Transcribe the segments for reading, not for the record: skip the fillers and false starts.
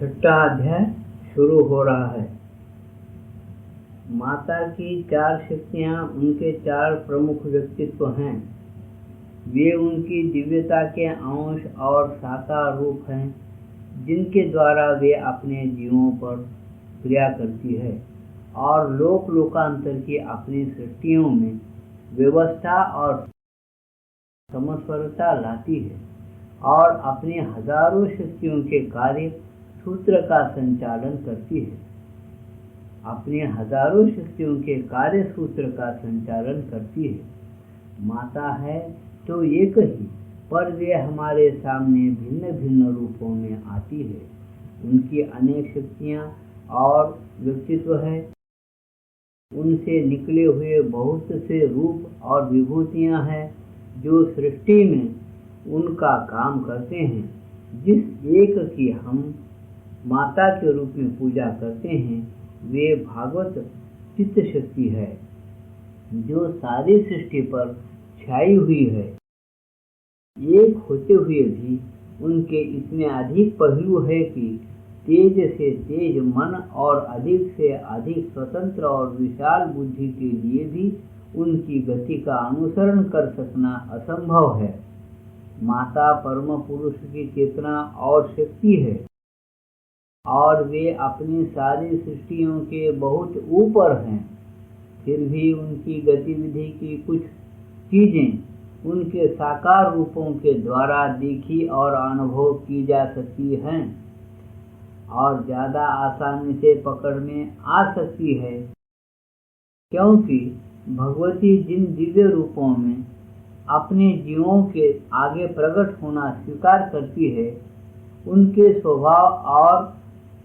छठा अध्याय शुरू हो रहा है। माता की 4 शक्तियाँ उनके 4 प्रमुख व्यक्तित्व हैं। वे उनकी दिव्यता के अंश और साकार रूप हैं, जिनके द्वारा वे अपने जीवों पर क्रिया करती है और लोकांतर की अपनी सृष्टियों में व्यवस्था और समस्वरता लाती है और अपनी हजारों शक्तियों के कार्य सूत्र का संचालन करती है। अपने हजारों शक्तियों के कार्य सूत्र का संचालन करती है। माता है तो एक ही, पर वे हमारे सामने भिन्न भिन्न रूपों में आती है। उनकी अनेक शक्तियाँ और व्यक्तित्व है। उनसे निकले हुए बहुत से रूप और विभूतियाँ हैं जो सृष्टि में उनका काम करते हैं। जिस एक की हम माता के रूप में पूजा करते हैं, वे भागवत चित्त शक्ति है, जो सारी सृष्टि पर छाई हुई है। एक होते हुए भी उनके इतने अधिक पहलू है कि तेज से तेज मन और अधिक से अधिक स्वतंत्र और विशाल बुद्धि के लिए भी उनकी गति का अनुसरण कर सकना असंभव है। माता परम पुरुष की चेतना और शक्ति है और वे अपनी सारी सृष्टियों के बहुत ऊपर हैं। फिर भी उनकी गतिविधि की कुछ चीजें उनके साकार रूपों के द्वारा देखी और अनुभव की जा सकती हैं और ज्यादा आसानी से पकड़ में आ सकती है, क्योंकि भगवती जिन दिव्य रूपों में अपने जीवों के आगे प्रकट होना स्वीकार करती है, उनके स्वभाव और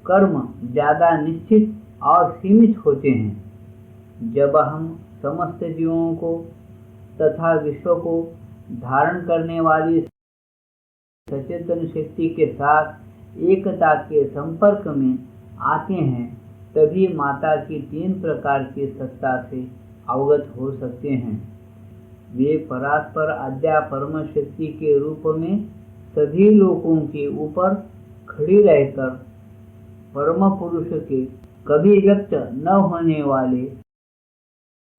कर्म ज्यादा निश्चित और सीमित होते हैं। जब हम समस्त जीवों को तथा विश्व को धारण करने वाली सचेतन शक्ति के साथ एकता के संपर्क में आते हैं, तभी माता की 3 प्रकार की सत्ता से अवगत हो सकते हैं। वे परात्पर आद्या परम शक्ति के रूप में सभी लोगों के ऊपर खड़ी रहकर परम पुरुष के कभी व्यक्त न होने वाले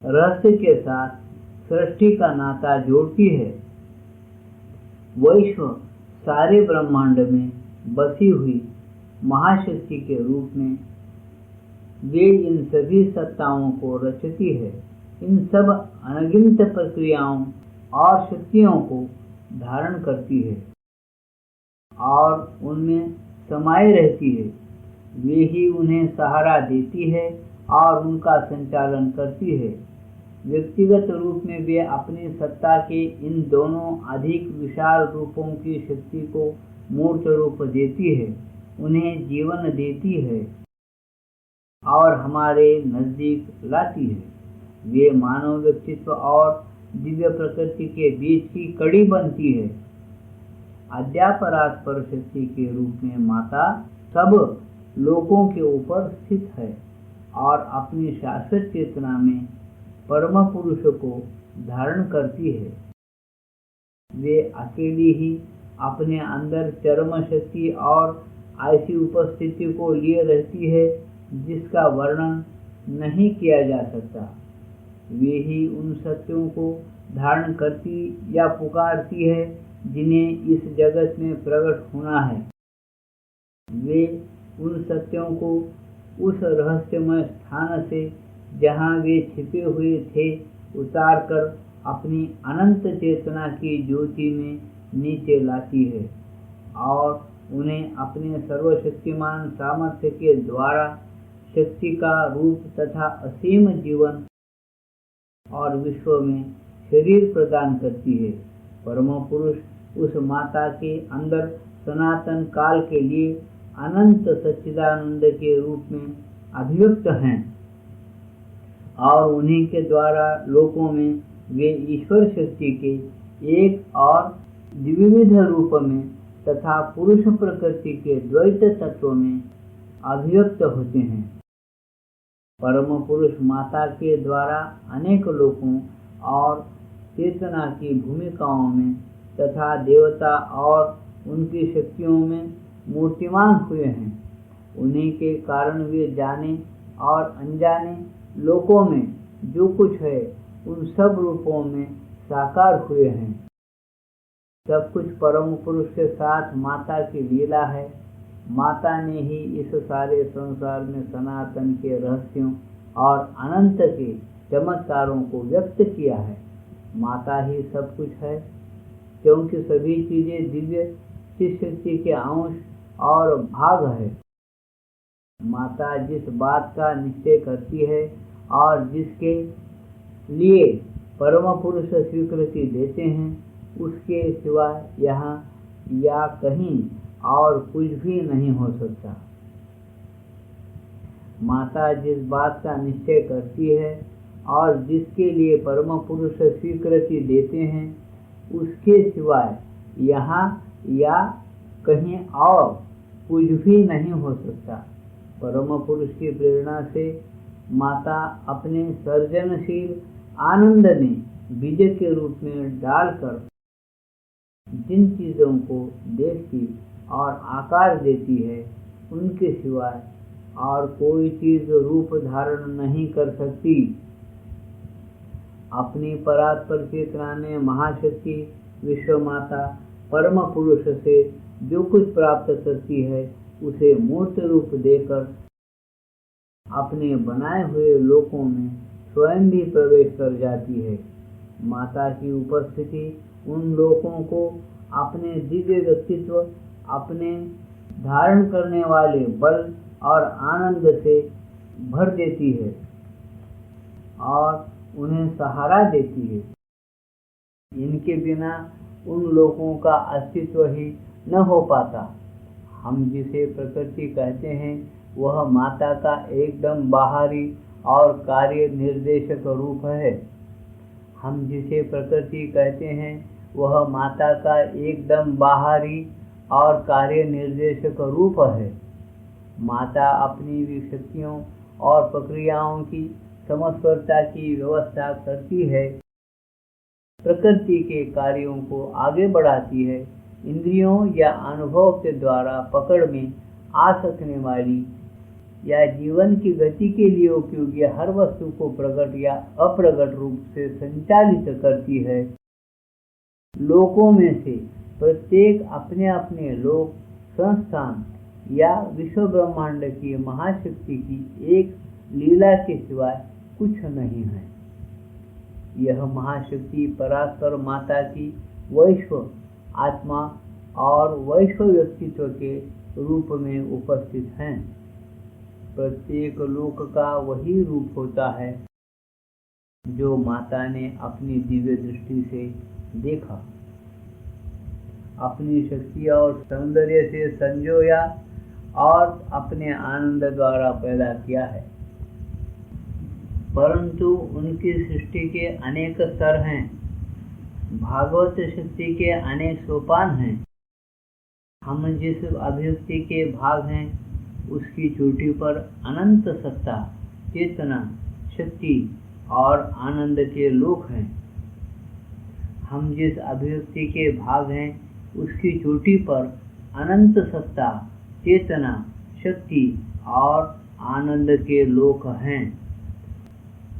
रहस्य के साथ सृष्टि का नाता जोड़ती है। वैश्व सारे ब्रह्मांड में बसी हुई महाशक्ति के रूप में वे इन सभी सत्ताओं को रचती है। इन सब अनगिनत प्रक्रियाओं और शक्तियों को धारण करती है और उनमें समाये रहती है। वे ही उन्हें सहारा देती है और उनका संचालन करती है। व्यक्तिगत रूप में वे अपनी सत्ता के इन दोनों अधिक विशाल रूपों की शक्ति को मूर्त रूप देती है, उन्हें जीवन देती है और हमारे नजदीक लाती है। वे मानव व्यक्तित्व और दिव्य प्रकृति के बीच की कड़ी बनती है। अद्यापरात्पर शक्ति के रूप में माता सब लोगों के ऊपर स्थित है और अपनी शाश्वत चेतना में परम पुरुष को धारण करती है। वे अकेली ही अपने अंदर चरम शक्ति और ऐसी उपस्थिति को लिए रहती है जिसका वर्णन नहीं किया जा सकता। वे ही उन सत्यों को धारण करती या पुकारती है जिन्हें इस जगत में प्रकट होना है। वे उन सत्यों को उस रहस्यमय स्थान से जहाँ वे छिपे हुए थे उतार कर अपनी अनंत चेतना की ज्योति में नीचे लाती है और उन्हें अपने सर्वशक्तिमान सामर्थ्य के द्वारा शक्ति का रूप तथा असीम जीवन और विश्व में शरीर प्रदान करती है। परम पुरुष उस माता के अंदर सनातन काल के लिए अनंत सच्चिदानंद के रूप में अभिव्यक्त हैं और उन्हीं के द्वारा लोकों में वे ईश्वर शक्ति के एक और द्विविध रूप में तथा पुरुष प्रकृति के द्वैत तत्व में अभिव्यक्त होते हैं। परम पुरुष माता के द्वारा अनेक लोकों और चेतना की भूमिकाओं में तथा देवता और उनकी शक्तियों में मूर्तिमान हुए हैं। उन्हीं के कारण वे जाने और अनजाने लोकों में जो कुछ है उन सब रूपों में साकार हुए हैं। सब कुछ परम पुरुष के साथ माता की लीला है। माता ने ही इस सारे संसार में सनातन के रहस्यों और अनंत के चमत्कारों को व्यक्त किया है। माता ही सब कुछ है, क्योंकि सभी चीजें दिव्य चित शक्ति के अंश और भाग है। माता जिस बात का निश्चय करती है और जिसके लिए परम पुरुष स्वीकृति देते हैं, उसके सिवाय यहाँ या कहीं और कुछ भी नहीं हो सकता। माता जिस बात का निश्चय करती है और जिसके लिए परम पुरुष स्वीकृति देते हैं, उसके सिवाय यहाँ या कहीं और कुछ भी नहीं हो सकता। परम पुरुष की प्रेरणा से माता अपने सर्जनशील आनंद में बीज के रूप में डालकर जिन चीजों को देखती और आकार देती है, उनके सिवाय और कोई चीज रूप धारण नहीं कर सकती। अपनी परात्पर चेतना में महाशक्ति विश्व माता परम पुरुष से जो कुछ प्राप्त करती है, उसे मूर्त रूप देकर अपने बनाए हुए लोकों में स्वयं भी प्रवेश कर जाती है। माता की उपस्थिति उन लोकों को अपने दिव्य व्यक्तित्व, अपने धारण करने वाले बल और आनंद से भर देती है और उन्हें सहारा देती है। इनके बिना उन लोगों का अस्तित्व ही न हो पाता। हम जिसे प्रकृति कहते हैं, वह माता का एकदम बाहरी और कार्य निर्देशक रूप है। हम जिसे प्रकृति कहते हैं, वह माता का एकदम बाहरी और कार्य निर्देशक रूप है। माता अपनी शक्तियों और प्रक्रियाओं की समस्वरता की व्यवस्था करती है, प्रकृति के कार्यों को आगे बढ़ाती है। इंद्रियों या अनुभव के द्वारा पकड़ में आ सकने वाली या जीवन की गति के लिए उपयोगी हर वस्तु को प्रकट या अप्रकट रूप से संचालित करती है। लोकों में से प्रत्येक अपने अपने लोक, संस्थान या विश्व ब्रह्मांड की महाशक्ति की एक लीला के सिवाय कुछ नहीं है। यह महाशक्ति परात्पर माता की वैश्व आत्मा और वैश्व व्यक्तित्व के रूप में उपस्थित हैं। प्रत्येक लोक का वही रूप होता है जो माता ने अपनी दिव्य दृष्टि से देखा, अपनी शक्ति और सौंदर्य से संजोया और अपने आनंद द्वारा पैदा किया है। परंतु उनकी सृष्टि के अनेक स्तर हैं। भागवत शक्ति के अनेक सोपान हैं। हम जिस अभिव्यक्ति के भाग हैं, उसकी चोटी पर अनंत सत्ता, चेतना, शक्ति और आनंद के लोक हैं। हम जिस अभिव्यक्ति के भाग हैं, उसकी चोटी पर अनंत सत्ता, चेतना, शक्ति और आनंद के लोक हैं।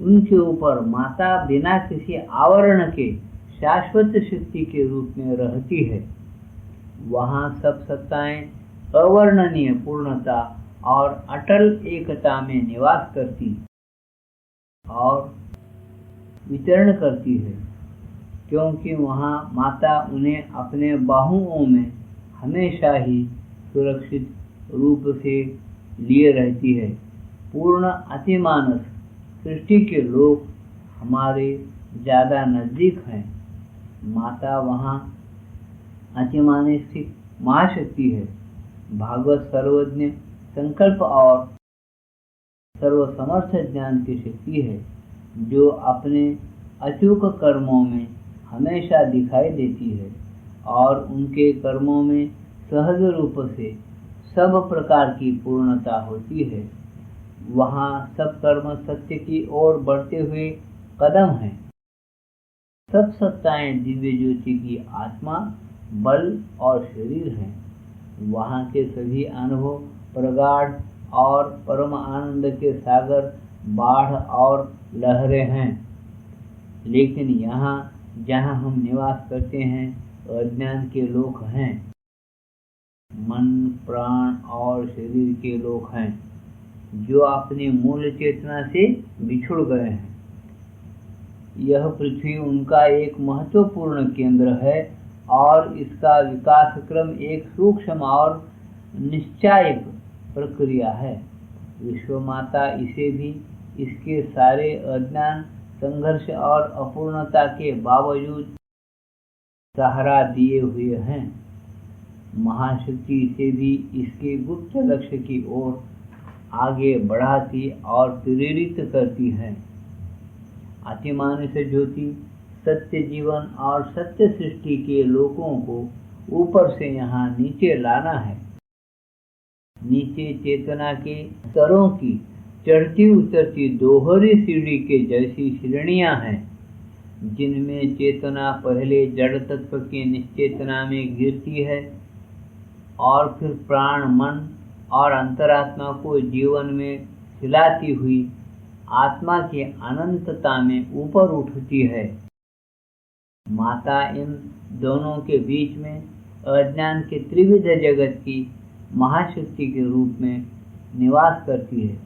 उनके ऊपर माता बिना किसी आवरण के शाश्वत शक्ति के रूप में रहती है। वहाँ सब सत्ताएं अवर्णनीय पूर्णता और अटल एकता में निवास करती और वितरण करती है, क्योंकि वहाँ माता उन्हें अपने बाहुओं में हमेशा ही सुरक्षित रूप से लिए रहती है। पूर्ण अतिमानस सृष्टि के लोग हमारे ज़्यादा नज़दीक हैं। माता वहाँ अतिमानसिक महाशक्ति है। भागवत सर्वज्ञ संकल्प और सर्वसमर्थ ज्ञान की शक्ति है, जो अपने अचूक कर्मों में हमेशा दिखाई देती है और उनके कर्मों में सहज रूप से सब प्रकार की पूर्णता होती है। वहाँ सब कर्म सत्य की ओर बढ़ते हुए कदम हैं। सब सत्ताएं दिव्य ज्योति की आत्मा, बल और शरीर हैं। वहाँ के सभी अनुभव प्रगाढ़ और परम आनंद के सागर बाढ़ और लहरें हैं। लेकिन यहाँ जहाँ हम निवास करते हैं अज्ञान के लोक हैं, मन प्राण और शरीर के लोक हैं, जो अपने मूल चेतना से बिछुड़ गए हैं। यह पृथ्वी उनका एक महत्वपूर्ण केंद्र है और इसका विकास क्रम एक सूक्ष्म और निश्चायक प्रक्रिया है। विश्व माता इसे भी इसके सारे अज्ञान, संघर्ष और अपूर्णता के बावजूद सहारा दिए हुए हैं। महाशक्ति इसे भी इसके गुप्त लक्ष्य की ओर आगे बढ़ाती और प्रेरित करती है। अतिमानस ज्योति सत्य जीवन और सत्य सृष्टि के लोगों को ऊपर से यहाँ नीचे लाना है। नीचे चेतना के स्तरों की चढ़ती उतरती दोहरी सीढ़ी के जैसी श्रेणियां हैं, जिनमें चेतना पहले जड़ तत्व के निश्चेतना में गिरती है और फिर प्राण, मन और अंतरात्मा को जीवन में खिलाती हुई आत्मा की अनंतता में ऊपर उठती है। माता इन दोनों के बीच में अज्ञान के त्रिविध जगत की महाशक्ति के रूप में निवास करती है।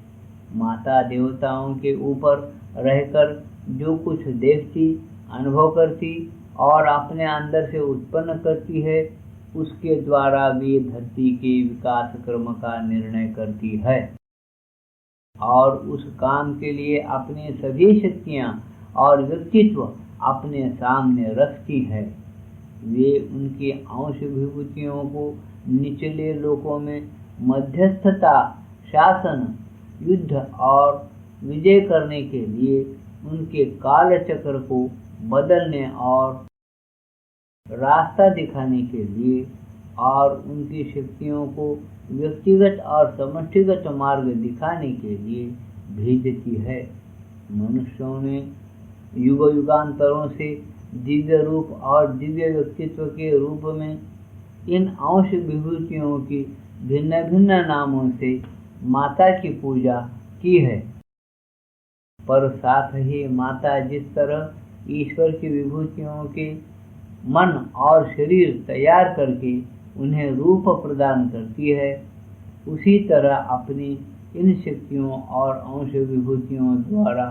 माता देवताओं के ऊपर रहकर जो कुछ देखती, अनुभव करती और अपने अंदर से उत्पन्न करती है, उसके द्वारा वे धरती के विकास क्रम का निर्णय करती है और उस काम के लिए अपनी सभी शक्तियां और व्यक्तित्व अपने सामने रखती है। वे उनकी अंश विभूतियों को निचले लोकों में मध्यस्थता, शासन, युद्ध और विजय करने के लिए उनके काल चक्र को बदलने और रास्ता दिखाने के लिए और उनकी शक्तियों को व्यक्तिगत और समष्टिगत मार्ग दिखाने के लिए भेजती है। मनुष्यों ने युग युगांतरों से दिव्य रूप और दिव्य व्यक्तित्व के रूप में इन अंश विभूतियों की भिन्न भिन्न नामों से माता की पूजा की है, पर साथ ही माता जिस तरह ईश्वर की विभूतियों के मन और शरीर तैयार करके उन्हें रूप प्रदान करती है, उसी तरह अपनी इन शक्तियों और अंश विभूतियों द्वारा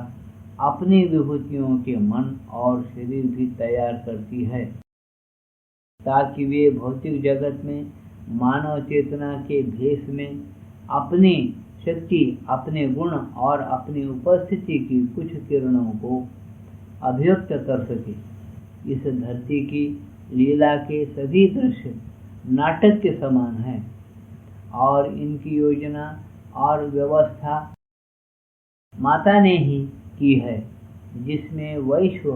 अपनी विभूतियों के मन और शरीर भी तैयार करती है, ताकि वे भौतिक जगत में मानव चेतना के भेष में अपनी शक्ति, अपने गुण और अपनी उपस्थिति की कुछ किरणों को अभिव्यक्त कर सके। इस धरती की लीला के सभी दृश्य नाटक के समान है और इनकी योजना और व्यवस्था माता ने ही की है, जिसमें वैश्व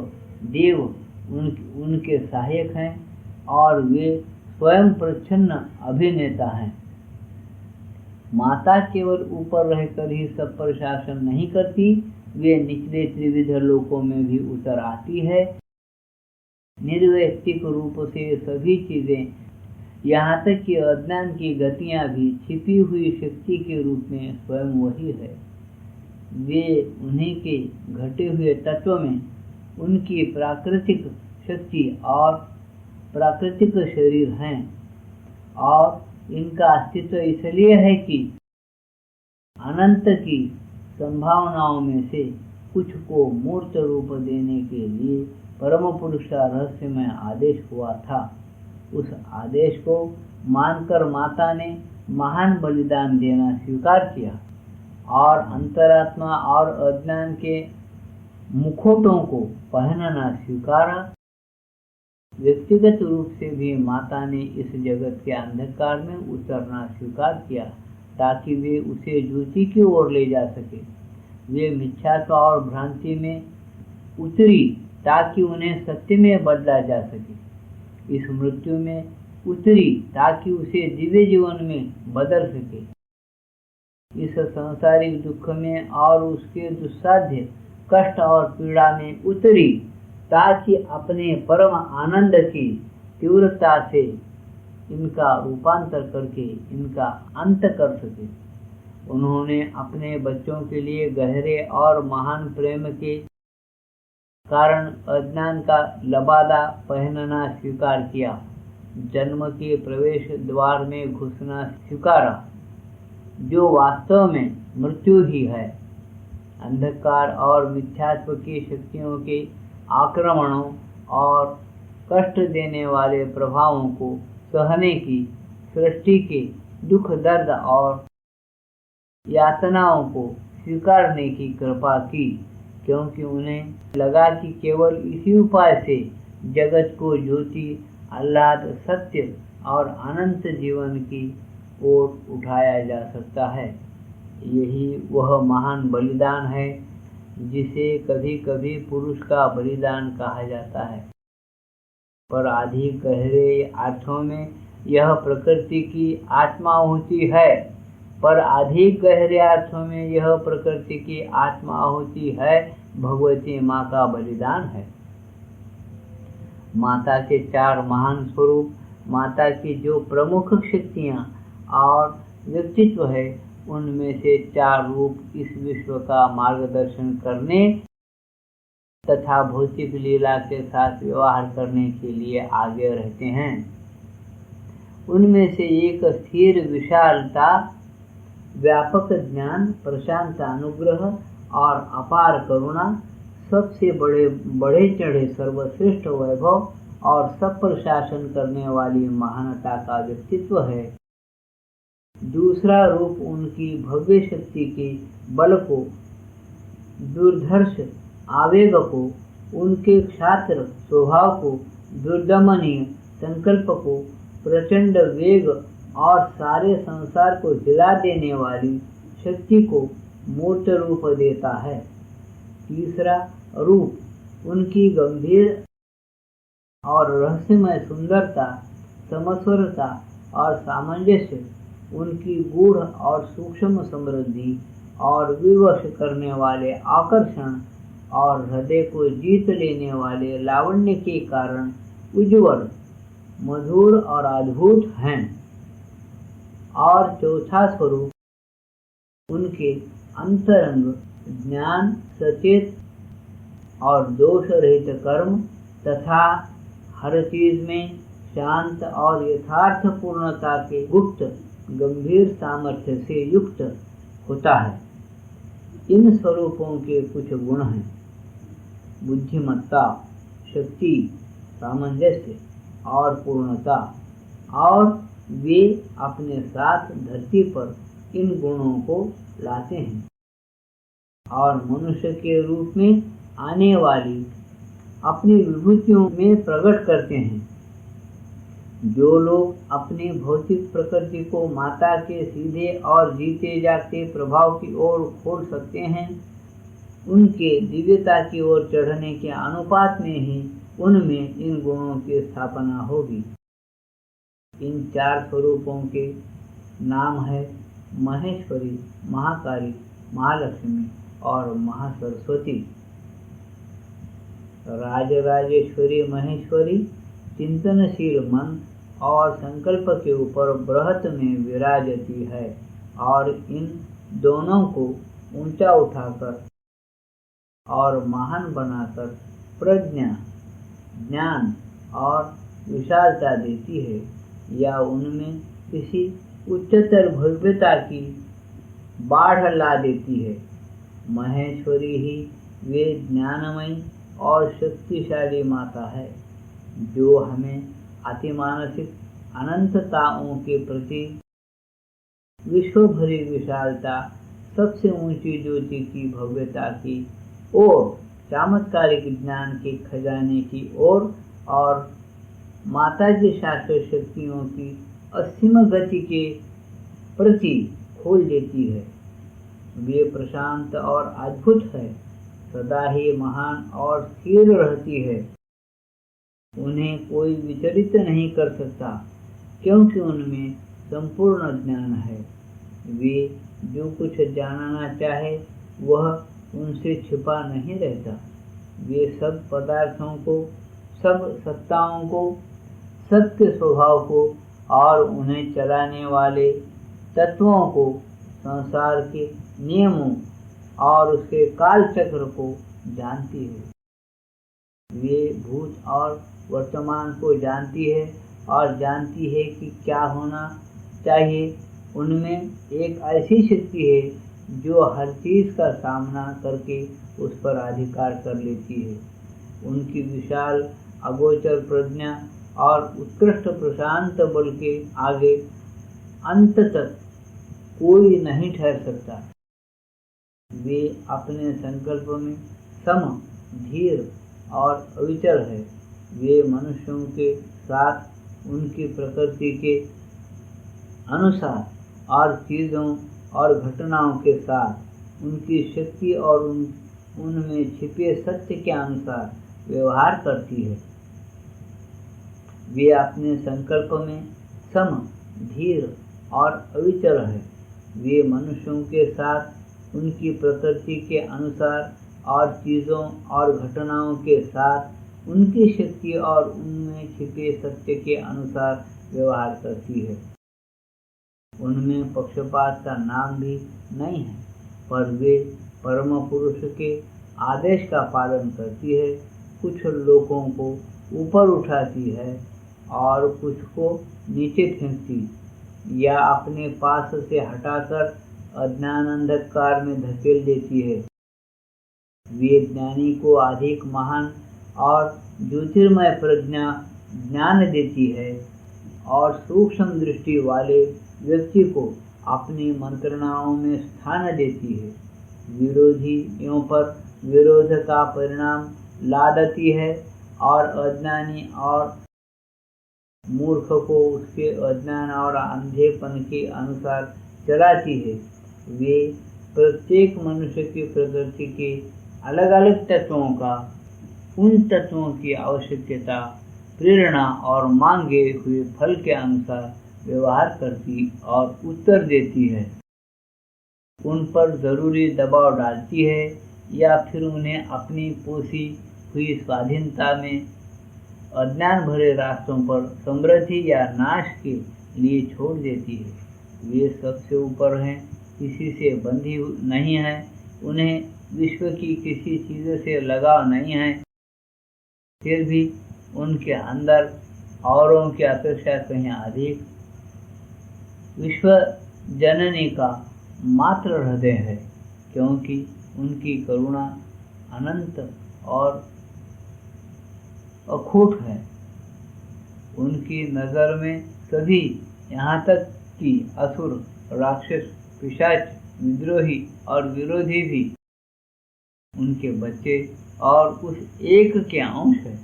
देव उनके सहायक हैं और वे स्वयं प्रच्छन्न अभिनेता हैं। माता केवल ऊपर रहकर ही सब पर शासन नहीं करती, वे निचले त्रिविध लोकों में भी उतर आती है। निर्वैयक्तिक रूप से सभी चीजें, यहाँ तक कि अज्ञान की गतियाँ भी छिपी हुई शक्ति के रूप में स्वयं वही है। वे उन्हीं के घटे हुए तत्व में उनकी प्राकृतिक शक्ति और प्राकृतिक शरीर हैं और इनका अस्तित्व इसलिए है कि अनंत की संभावनाओं में से कुछ को मूर्त रूप देने के लिए परम पुरुष का रहस्यमय आदेश हुआ था। उस आदेश को मानकर माता ने महान बलिदान देना स्वीकार किया और अंतरात्मा और अज्ञान के मुखौटों को पहनना स्वीकारा। व्यक्तिगत रूप से भी माता ने इस जगत के अंधकार में उतरना स्वीकार किया, ताकि वे उसे ज्योति की ओर ले जा सके। वे मिथ्यात्व और भ्रांति में उतरी ताकि उन्हें सत्य में बदला जा सके। इस मृत्यु में उतरी ताकि उसे दिव्य जीवन में बदल सके। इस सांसारिक दुख में और उसके दुस्साध्य कष्ट और पीड़ा में उतरी ताकि अपने परम आनंद की तीव्रता से इनका रूपांतर करके इनका अंत कर सके। उन्होंने अपने बच्चों के लिए गहरे और महान प्रेम के कारण अज्ञान का लबादा पहनना स्वीकार किया, जन्म के प्रवेश द्वार में घुसना स्वीकारा, जो वास्तव में मृत्यु ही है। अंधकार और मिथ्यात्व की शक्तियों के आक्रमणों और कष्ट देने वाले प्रभावों को सहने की, सृष्टि के दुख दर्द और यातनाओं को स्वीकारने की कृपा की, क्योंकि उन्हें लगा कि केवल इसी उपाय से जगत को ज्योति, आह्लाद, सत्य और अनंत जीवन की ओर उठाया जा सकता है। यही वह महान बलिदान है जिसे कभी कभी पुरुष का बलिदान कहा जाता है, पर अधिक गहरे अर्थों में यह प्रकृति की आत्माहुति है। भगवती माँ का बलिदान है। माता के 4 महान स्वरूप, माता की जो प्रमुख शक्तियाँ और व्यक्तित्व है, उनमें से 4 रूप इस विश्व का मार्गदर्शन करने तथा भौतिक लीला के साथ व्यवहार करने के लिए आगे रहते हैं। उनमें से एक स्थिर विशालता, व्यापक ज्ञान, प्रशांत अनुग्रह और अपार करुणा, सबसे बढ़े चढ़े सर्वश्रेष्ठ वैभव और सब प्रशासन करने वाली महानता का व्यक्तित्व है। दूसरा रूप उनकी भव्य शक्ति के बल को, दुर्धर्ष आवेग को, उनके क्षात्र स्वभाव को, दुर्दमनीय संकल्प को, प्रचंड वेग और सारे संसार को हिला देने वाली शक्ति को मूर्त रूप देता है। तीसरा रूप उनकी गंभीर और रहस्यमय सुंदरता, समस्वरता और सामंजस्य, उनकी गूढ़ और सूक्ष्म समृद्धि और विवश करने वाले आकर्षण और हृदय को जीत लेने वाले लावण्य के कारण उज्ज्वल, मधुर और अद्भुत हैं। और चौथा स्वरूप उनके अंतरंग ज्ञान, सचेत और दोष रहित कर्म तथा हर चीज में शांत और यथार्थ पूर्णता के गुप्त गंभीर सामर्थ्य से युक्त होता है। इन स्वरूपों के कुछ गुण हैं: बुद्धिमत्ता, शक्ति, सामंजस्य और पूर्णता, और वे अपने साथ धरती पर इन गुणों को लाते हैं और मनुष्य के रूप में आने वाली अपनी विभूतियों में प्रकट करते हैं। जो लोग अपनी भौतिक प्रकृति को माता के सीधे और जीते जागते प्रभाव की ओर खोल सकते हैं, उनके दिव्यता की ओर चढ़ने के अनुपात में ही उनमें इन गुणों की स्थापना होगी। इन 4 स्वरूपों के नाम है महेश्वरी, महाकाली, महालक्ष्मी और महासरस्वती। राजराजेश्वरी महेश्वरी चिंतनशील मन और संकल्प के ऊपर बृहत में विराजती है और इन दोनों को ऊंचा उठाकर और महान बनाकर प्रज्ञा, ज्ञान और विशालता देती है, या उनमें किसी उच्चतर भव्यता की बाढ़ ला देती है। महेश्वरी ही वे ज्ञानमयी और शक्तिशाली माता है, जो हमें अतिमानसिक अनंतताओं के प्रति विश्वभरी विशालता, सबसे ऊंची ज्योति की भव्यता की ओर, चमत्कारिक ज्ञान के खजाने की ओर और माता की शाश्वत शक्तियों की असीम गति के प्रति खोल देती है। वे प्रशांत और अद्भुत है, सदा ही महान और स्थिर रहती है। उन्हें कोई विचलित नहीं कर सकता, क्योंकि उनमें संपूर्ण ज्ञान है। वे जो कुछ जानना चाहे वह उनसे छिपा नहीं रहता। वे सब पदार्थों को, सब सत्ताओं को, सबके स्वभाव को और उन्हें चलाने वाले तत्वों को संसार के नियमों और उसके काल चक्र को जानती है। वे भूत और वर्तमान को जानती है और जानती है कि क्या होना चाहिए। उनमें एक ऐसी शक्ति है जो हर चीज का सामना करके उस पर अधिकार कर लेती है। उनकी विशाल अगोचर प्रज्ञा और उत्कृष्ट प्रशांत बल के आगे अंत तक कोई नहीं ठहर सकता। वे अपने संकल्प में सम, धीर और अविचल है। वे मनुष्यों के साथ उनकी प्रकृति के अनुसार और चीजों और घटनाओं के साथ उनकी शक्ति और उनमें छिपे सत्य के अनुसार व्यवहार करती है। वे अपने संकल्प में सम, धीर और अविचल है। वे मनुष्यों के साथ उनकी प्रकृति के अनुसार और चीजों और घटनाओं के साथ उनकी शक्ति और उनमें छिपे सत्य के अनुसार व्यवहार करती है। उनमें पक्षपात का नाम भी नहीं है, पर वे परम पुरुष के आदेश का पालन करती है। कुछ लोगों को ऊपर उठाती है और कुछ को नीचे फेंकती या अपने पास से हटाकर अज्ञान अंधकार में धकेल देती है। वे ज्ञानी को अधिक महान और ज्योतिर्मय प्रज्ञा ज्ञान देती है और सूक्ष्म दृष्टि वाले व्यक्ति को अपनी मंत्रणाओं में स्थान देती है। विरोधियों पर विरोध का परिणाम लादती है और अज्ञानी और मूर्ख को उसके अज्ञान और अंधेपन के अनुसार चलाती है। वे प्रत्येक मनुष्य की प्रकृति के अलग अलग तत्वों का उन तत्वों की आवश्यकता, प्रेरणा और मांगे हुए फल के अनुसार व्यवहार करती और उत्तर देती है। उन पर जरूरी दबाव डालती है या फिर उन्हें अपनी पोसी हुई स्वाधीनता में अज्ञान भरे रास्तों पर समृद्धि या नाश के लिए छोड़ देती है। वे सबसे ऊपर हैं, किसी से बंधी नहीं है, उन्हें विश्व की किसी चीज से लगाव नहीं है, फिर भी उनके अंदर औरों की अपेक्षा कहीं अधिक विश्व जननी का मात्र हृदय है, क्योंकि उनकी करुणा अनंत और अखूट है। उनकी नज़र में सभी, यहाँ तक कि असुर, राक्षस, पिशाच, विद्रोही और विरोधी भी उनके बच्चे और उस एक के अंश है।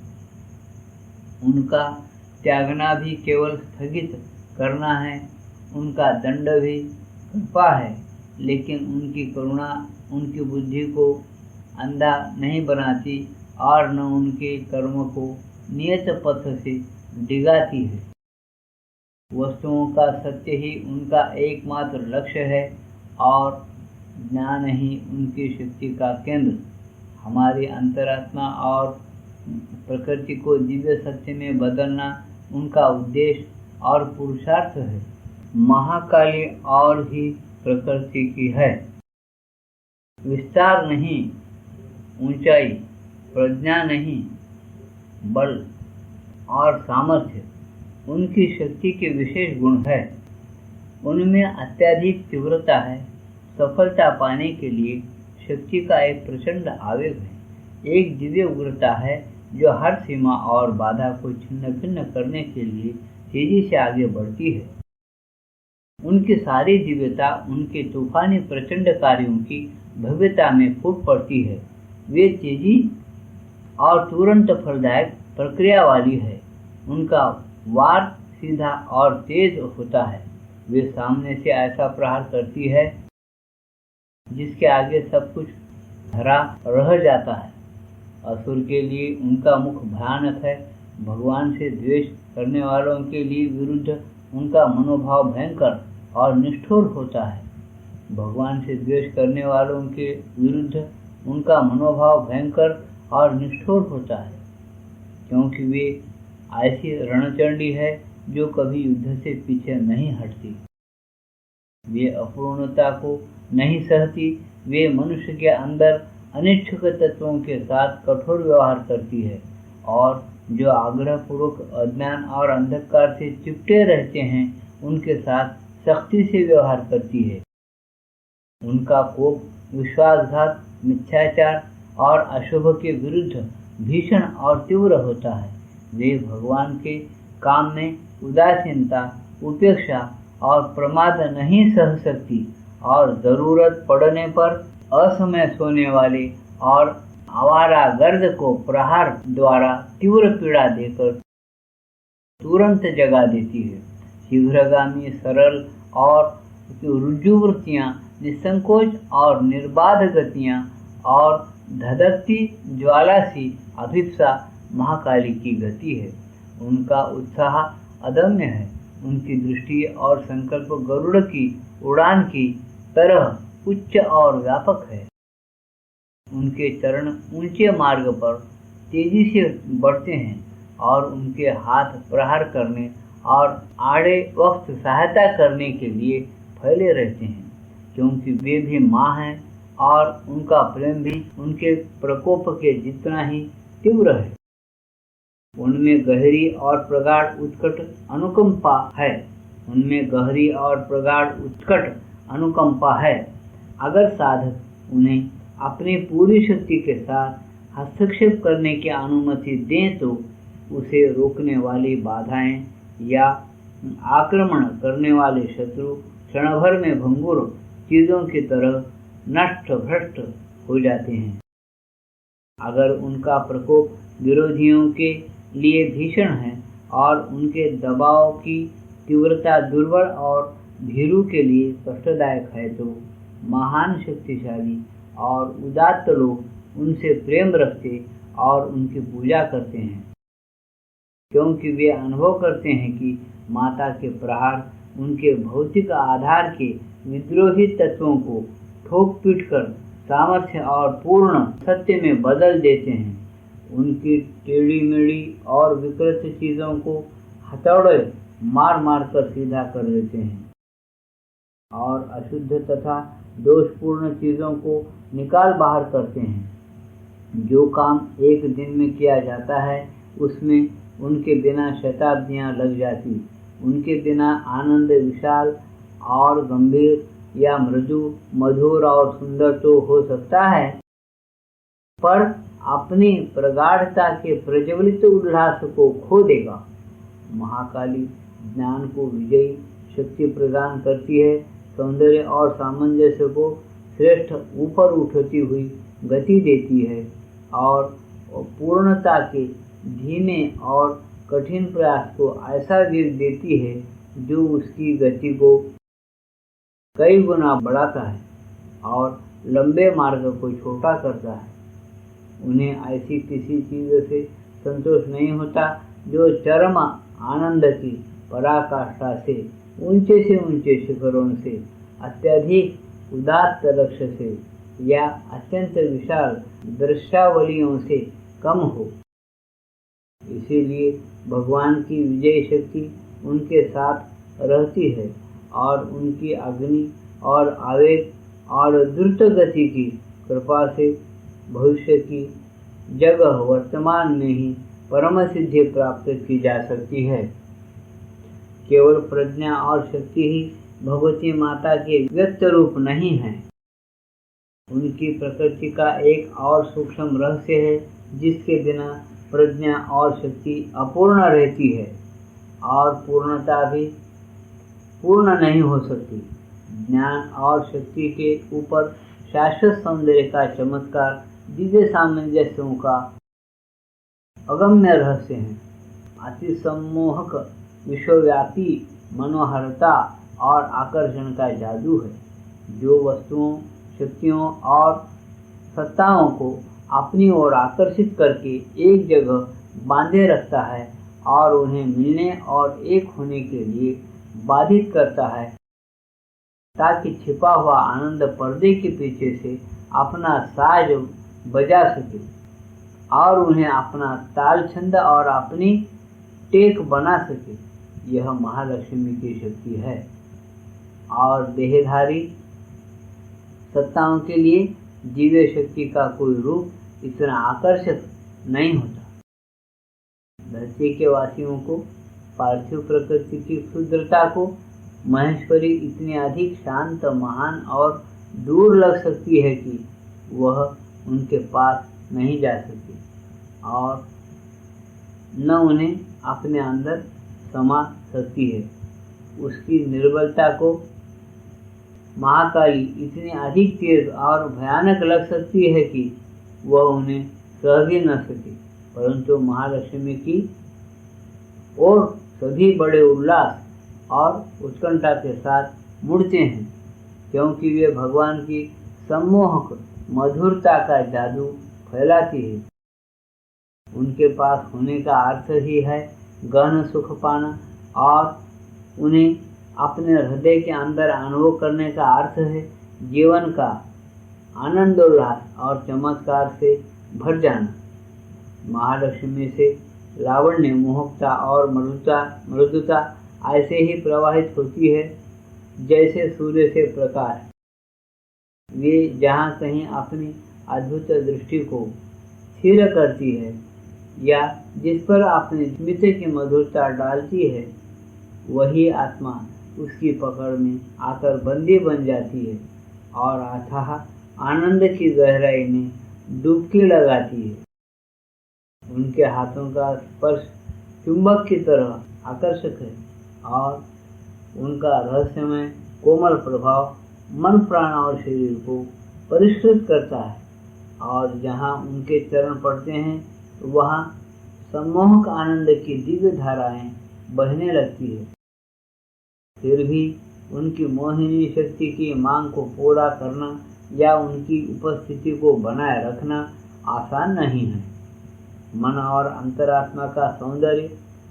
उनका त्यागना भी केवल स्थगित करना है, उनका दंड भी कृपा है, लेकिन उनकी करुणा उनकी बुद्धि को अंधा नहीं बनाती और न उनके कर्म को नियत पथ से डिगाती है। वस्तुओं का सत्य ही उनका एकमात्र लक्ष्य है और ज्ञान ही उनकी शक्ति का केंद्र। हमारी अंतरात्मा और प्रकृति को दिव्य सत्य में बदलना उनका उद्देश्य और पुरुषार्थ है। महाकाली और ही प्रकृति की है, विस्तार नहीं, ऊंचाई, प्रज्ञा नहीं, बल और सामर्थ्य उनकी शक्ति के विशेष गुण है। उनमें अत्यधिक तीव्रता है। सफलता पाने के लिए शक्ति का एक प्रचंड आवेग है। एक दिव्य उग्रता है जो हर सीमा और बाधा को छिन्न भिन्न करने के लिए तेजी से आगे बढ़ती है। उनकी सारी दिव्यता उनके तूफानी प्रचंड कार्यों की भव्यता में फूट पड़ती है। वे तेजी और तुरंत फलदायक प्रक्रिया वाली है। उनका वार सीधा और तेज होता है। वे सामने से ऐसा प्रहार करती है जिसके आगे सब कुछ धरा रह जाता है। असुर के लिए उनका मुख भयानक है। भगवान से द्वेष करने वालों के लिए विरुद्ध उनका मनोभाव भयंकर और निष्ठुर होता है। भगवान से द्वेष करने वालों के विरुद्ध उनका मनोभाव भयंकर और निष्ठुर होता है, क्योंकि वे ऐसी रणचंडी है जो कभी युद्ध से पीछे नहीं हटती। वे अपूर्णता को नहीं सहती। वे मनुष्य के अंदर अनिच्छुक तत्वों के साथ कठोर व्यवहार करती है, और जो आग्रहपूर्वक अज्ञान और अंधकार से चिपटे रहते हैं उनके साथ सख्ती से व्यवहार करती है। उनका कोप विश्वासघात, मिथ्याचार और अशुभ के विरुद्ध भीषण और तीव्र होता है। वे भगवान के काम में उदासीनता, उपेक्षा और प्रमाद नहीं सह सकती, और जरूरत पड़ने पर असमय सोने वाले और आवारा गर्द को प्रहार द्वारा तीव्र पीड़ा देकर तुरंत जगा देती है। शीघ्रगामी, सरल और रुजुवृत्तियाँ, निसंकोच और निर्बाध गतियाँ और धधकती ज्वाला सी अभिप्सा महाकाली की गति है। उनका उत्साह अदम्य है। उनकी दृष्टि और संकल्प गरुड़ की उड़ान की तरह उच्च और व्यापक है। उनके चरण ऊंचे मार्ग पर तेजी से बढ़ते हैं, और उनके हाथ प्रहार करने और आड़े वक्त सहायता करने के लिए फैले रहते हैं, क्योंकि वे भी माँ हैं और उनका प्रेम भी उनके प्रकोप के जितना ही तीव्र है। उनमें गहरी और प्रगाढ़ उत्कट अनुकंपा है। उनमें गहरी और प्रगाढ़ उत्कट अनुकंपा है। अगर साधक उन्हें अपनी पूरी शक्ति के साथ हस्तक्षेप करने की अनुमति दें तो उसे रोकने वाली बाधाएं या आक्रमण करने वाले शत्रु क्षण भर में भंगुर चीजों की तरह नष्ट भ्रष्ट हो जाते हैं। अगर उनका प्रकोप विरोधियों के लिए भीषण है और उनके दबाव की तीव्रता दुर्बल और भीरू के लिए कष्टदायक है, तो महान शक्तिशाली और उदात्त लोग उनसे प्रेम रखते और उनकी पूजा करते हैं, क्योंकि वे अनुभव करते हैं कि माता के प्रहार उनके भौतिक आधार के विद्रोही तत्वों को ठोक पीट कर सामर्थ्य और पूर्ण सत्य में बदल देते हैं। उनकी टेढ़ी मेढ़ी और विकृत चीजों को हथौड़े मार मार कर सीधा कर देते हैं, और अशुद्ध तथा दोषपूर्ण चीजों को निकाल बाहर करते हैं। जो काम एक दिन में किया जाता है उसमें उनके बिना शताब्दियां लग जाती। उनके बिना आनंद विशाल और गंभीर या मृदु, मधुर और सुंदर तो हो सकता है, पर अपनी प्रगाढ़ता के प्रज्वलित उल्लास को खो देगा। महाकाली ज्ञान को विजयी शक्ति प्रदान करती है, सौंदर्य और सामंजस्य को श्रेष्ठ ऊपर उठती हुई गति देती है, और पूर्णता के धीमे और कठिन प्रयास को ऐसा वेग देती है जो उसकी गति को कई गुना बढ़ाता है और लंबे मार्ग को छोटा करता है। उन्हें ऐसी किसी चीज से संतोष नहीं होता जो चरम आनंद की पराकाष्ठा से ऊंचे शिखरों से, अत्यधिक उदात्त लक्ष्य से या अत्यंत विशाल दृश्यावलियों से कम हो। इसीलिए भगवान की विजय शक्ति उनके साथ रहती है, और उनकी अग्नि और आवेग और द्रुत गति की कृपा से भविष्य की जगह वर्तमान में ही परम सिद्धि प्राप्त की जा सकती है। केवल प्रज्ञा और शक्ति ही भगवती माता के व्यक्त रूप नहीं है। उनकी प्रकृति का एक और सूक्ष्म रहस्य है जिसके बिना प्रज्ञा और शक्ति अपूर्ण रहती है और पूर्णता भी पूर्ण नहीं हो सकती। ज्ञान और शक्ति के ऊपर शाश्वत सौंदर्य का चमत्कार दिव्य सामंजस्यों का अगम्य रहस्य है। अति सम्मोहक विश्वव्यापी मनोहरता और आकर्षण का जादू है, जो वस्तुओं, शक्तियों और सत्ताओं को अपनी ओर आकर्षित करके एक जगह बांधे रखता है और उन्हें मिलने और एक होने के लिए बाधित करता है, ताकि छिपा हुआ आनंद पर्दे के पीछे से अपना साज बजा सके और उन्हें अपना ताल छंद और अपनी टेक बना सके। यह महालक्ष्मी की शक्ति है। और देहधारी सत्ताओं के लिए दिव्य शक्ति का कोई रूप इतना आकर्षक नहीं होता। धरती के वासियों को पार्थिव प्रकृति की क्षुद्रता को महेश्वरी इतनी अधिक शांत, महान और दूर लग सकती है कि वह उनके पास नहीं जा सकती और न उन्हें अपने अंदर समा सकती है। उसकी निर्बलता को महाकाली इतनी अधिक तेज और भयानक लग सकती है कि वह उन्हें सह भी न सके, परंतु महालक्ष्मी की और सभी बड़े उल्लास और उत्कंठा के साथ मुड़ते हैं, क्योंकि वे भगवान की सम्मोहक मधुरता का जादू फैलाती है। उनके पास होने का अर्थ ही है गहन सुख पाना और उन्हें अपने हृदय के अंदर अनुभव करने का अर्थ है जीवन का आनंदोल्लास और चमत्कार से भर जाना। महालक्ष्मी से लावण्य, मोहकता और मृदुता ऐसे ही प्रवाहित होती है जैसे सूर्य से प्रकाश। वे जहाँ कहीं अपनी अद्भुत दृष्टि को स्थिर करती है या जिस पर अपने स्मित की मधुरता डालती है, वही आत्मा उसकी पकड़ में आकर बंदी बन जाती है और अथाह आनंद की गहराई में डुबकी लगाती है। उनके हाथों का स्पर्श चुंबक की तरह आकर्षक है और उनका रहस्यमय कोमल प्रभाव मन, प्राण और शरीर को परिष्कृत करता है और जहाँ उनके चरण पड़ते हैं वहाँ सम्मोहक आनंद की दिव्य धाराएं बहने लगती है। फिर भी उनकी मोहिनी शक्ति की मांग को पूरा करना या उनकी उपस्थिति को बनाए रखना आसान नहीं है। मन और अंतरात्मा का सौंदर्य,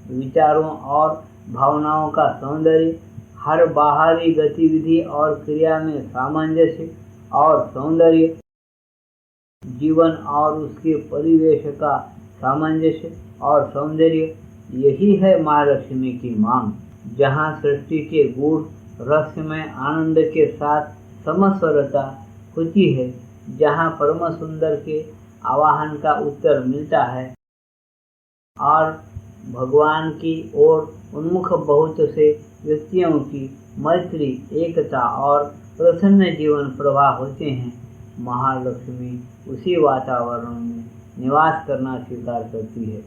विचारों और भावनाओं का सौंदर्य, हर बाहरी गतिविधि और क्रिया में सामंजस्य और सौंदर्य, जीवन और उसके परिवेश का सामंजस्य और सौंदर्य, यही है महालक्ष्मी की मांग। जहाँ सृष्टि के गूढ़ रहस्यमय आनंद के साथ समस्वरता होती है, जहाँ परम सुंदर के आवाहन का उत्तर मिलता है और भगवान की ओर उन्मुख बहुत से व्यक्तियों की मैत्री, एकता और प्रसन्न जीवन प्रवाह होते हैं, महालक्ष्मी उसी वातावरण में निवास करना स्वीकार करती है।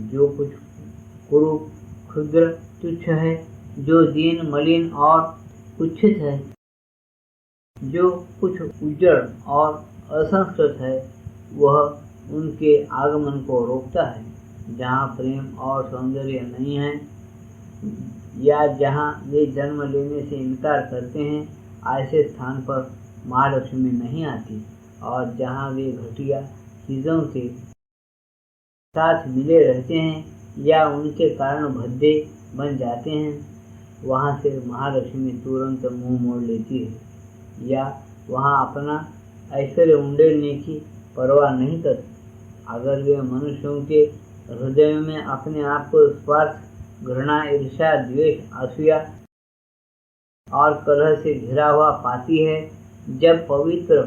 जो कुछ कुरूप, क्षुद्र, तुच्छ है, जो दीन, मलिन और कुत्सित है, जो कुछ उज्जड़ और असंस्कृत है, वह उनके आगमन को रोकता है। जहाँ प्रेम और सौंदर्य नहीं है या जहाँ वे जन्म लेने से इनकार करते हैं, ऐसे स्थान पर महालक्ष्मी नहीं आती और जहाँ वे घटिया चीज़ों के साथ मिले रहते हैं या उनके कारण भद्दे बन जाते हैं, वहाँ से महालक्ष्मी तुरंत मुंह मोड़ लेती है या वहाँ अपना ऐश्वर्य उंडेलने की परवाह नहीं करती। अगर वे मनुष्यों के हृदय में अपने आप को स्वार्थ, घृणा, ईर्ष्या, द्वेष, असूया और कलह से घिरा हुआ पाती है, जब पवित्र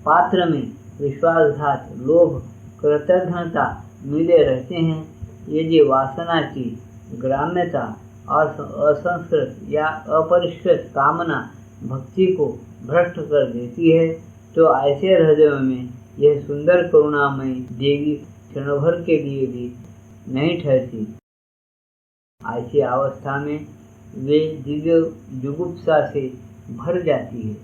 पात्र में विश्वासघात, लोभ, कृतज्ञता मिले रहते हैं, यदि वासना की ग्राम्यता और असंस्कृत या अपरिष्कृत कामना भक्ति को भ्रष्ट कर देती है, तो ऐसे हृदयों में यह सुंदर करुणामयी देवी क्षणभर के लिए भी नहीं ठहरती। ऐसी अवस्था में वे दिव्य जुगुप्सा से भर जाती है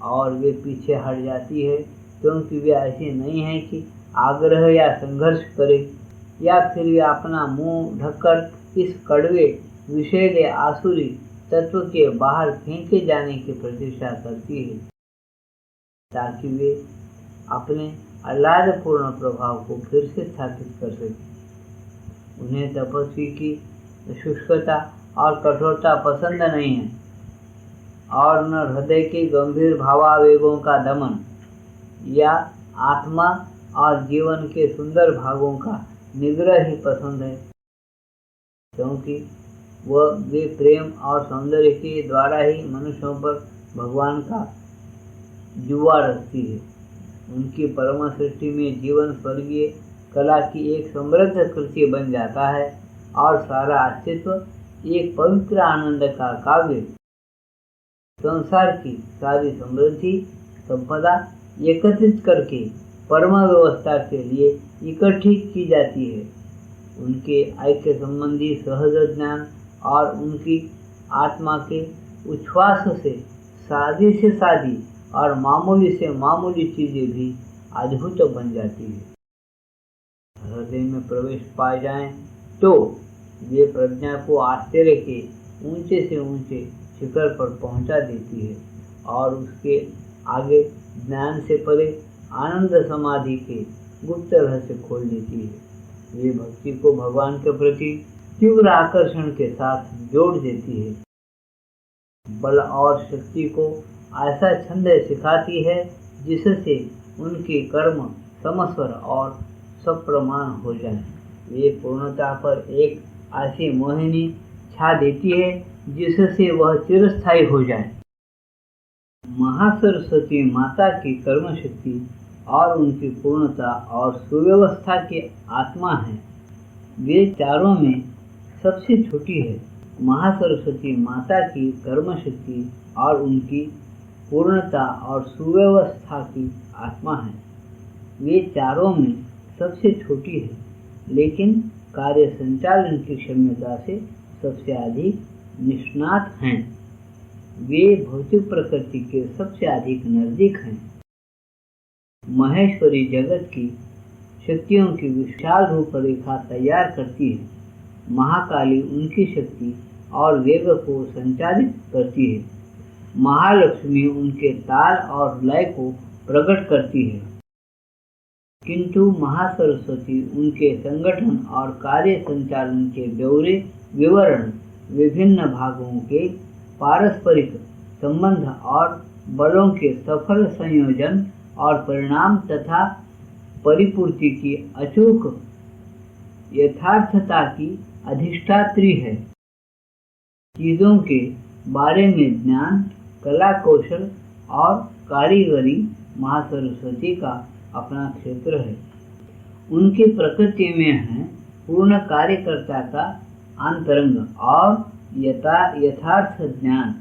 और वे पीछे हट जाती है, क्योंकि वे ऐसी नहीं है कि आग्रह या संघर्ष करे या फिर वे अपना मुंह ढककर इस कड़वे, विषैले, आसुरी तत्व के बाहर फेंके जाने की प्रतीक्षा करती है, ताकि वे अपने आह्लादपूर्ण प्रभाव को फिर से स्थापित कर सके। उन्हें तपस्वी की शुष्कता और कठोरता पसंद नहीं है और न हृदय के गंभीर भावावेगों का दमन या आत्मा और जीवन के सुंदर भागों का निग्रह ही पसंद है, क्योंकि वे प्रेम और सौंदर्य के द्वारा ही मनुष्यों पर भगवान का जुआ रखती है। उनकी परम सृष्टि में जीवन स्वर्गीय कला की एक समृद्ध कृति बन जाता है और सारा अस्तित्व एक पवित्र आनंद का काव्य। संसार की सारी समृद्धि संपदा एकत्रित करके परम व्यवस्था के लिए इकट्ठी की जाती है। उनके ऐक्य संबंधी सहज ज्ञान और उनकी आत्मा के उच्छ्वास से सादी और मामूली से मामूली चीजें भी अद्भुत बन जाती है। हृदय में प्रवेश पाए जाएं तो वे प्रज्ञा को आश्चर्य के ऊंचे से ऊंचे शिखर पर पहुंचा देती है और उसके आगे ज्ञान से परे आनंद समाधि के गुप्त रहस्य खोल देती है। वे भक्ति को भगवान के प्रति तीव्र आकर्षण के साथ जोड़ देती है। बल और शक्ति को ऐसा छंद सिखाती है जिससे उनके कर्म समस्वर और सप्रमाण हो जाए। वे पूर्णता पर एक ऐसी मोहिनी छा देती है जिससे वह चिरस्थायी हो जाए। महासरस्वती माता की कर्म शक्ति और उनकी पूर्णता और सुव्यवस्था की आत्मा है। वे चारों में सबसे छोटी है। महासरस्वती माता की कर्म शक्ति और उनकी पूर्णता और सुव्यवस्था की आत्मा है। वे चारों में सबसे छोटी है, लेकिन कार्य संचालन की क्षमता से सबसे अधिक निष्णात हैं। वे भौतिक प्रकृति के सबसे अधिक नजदीक हैं। महेश्वरी जगत की शक्तियों की विशाल रूपरेखा तैयार करती है। महाकाली उनकी शक्ति और वेग को संचालित करती है। महालक्ष्मी उनके ताल और लय को प्रकट करती है, किंतु महासरस्वती उनके संगठन और कार्य संचालन के ब्यौरे विवरण, विभिन्न भागों के पारस्परिक संबंध और बलों के सफल संयोजन और परिणाम तथा परिपूर्ति की अचूक यथार्थता की अधिष्ठात्री है। चीजों के बारे में ज्ञान, कला कौशल और कारीगरी महासरस्वती का अपना क्षेत्र है। उनकी प्रकृति में है पूर्ण कार्यकर्ता का अंतरंग और यथार्थ ज्ञान,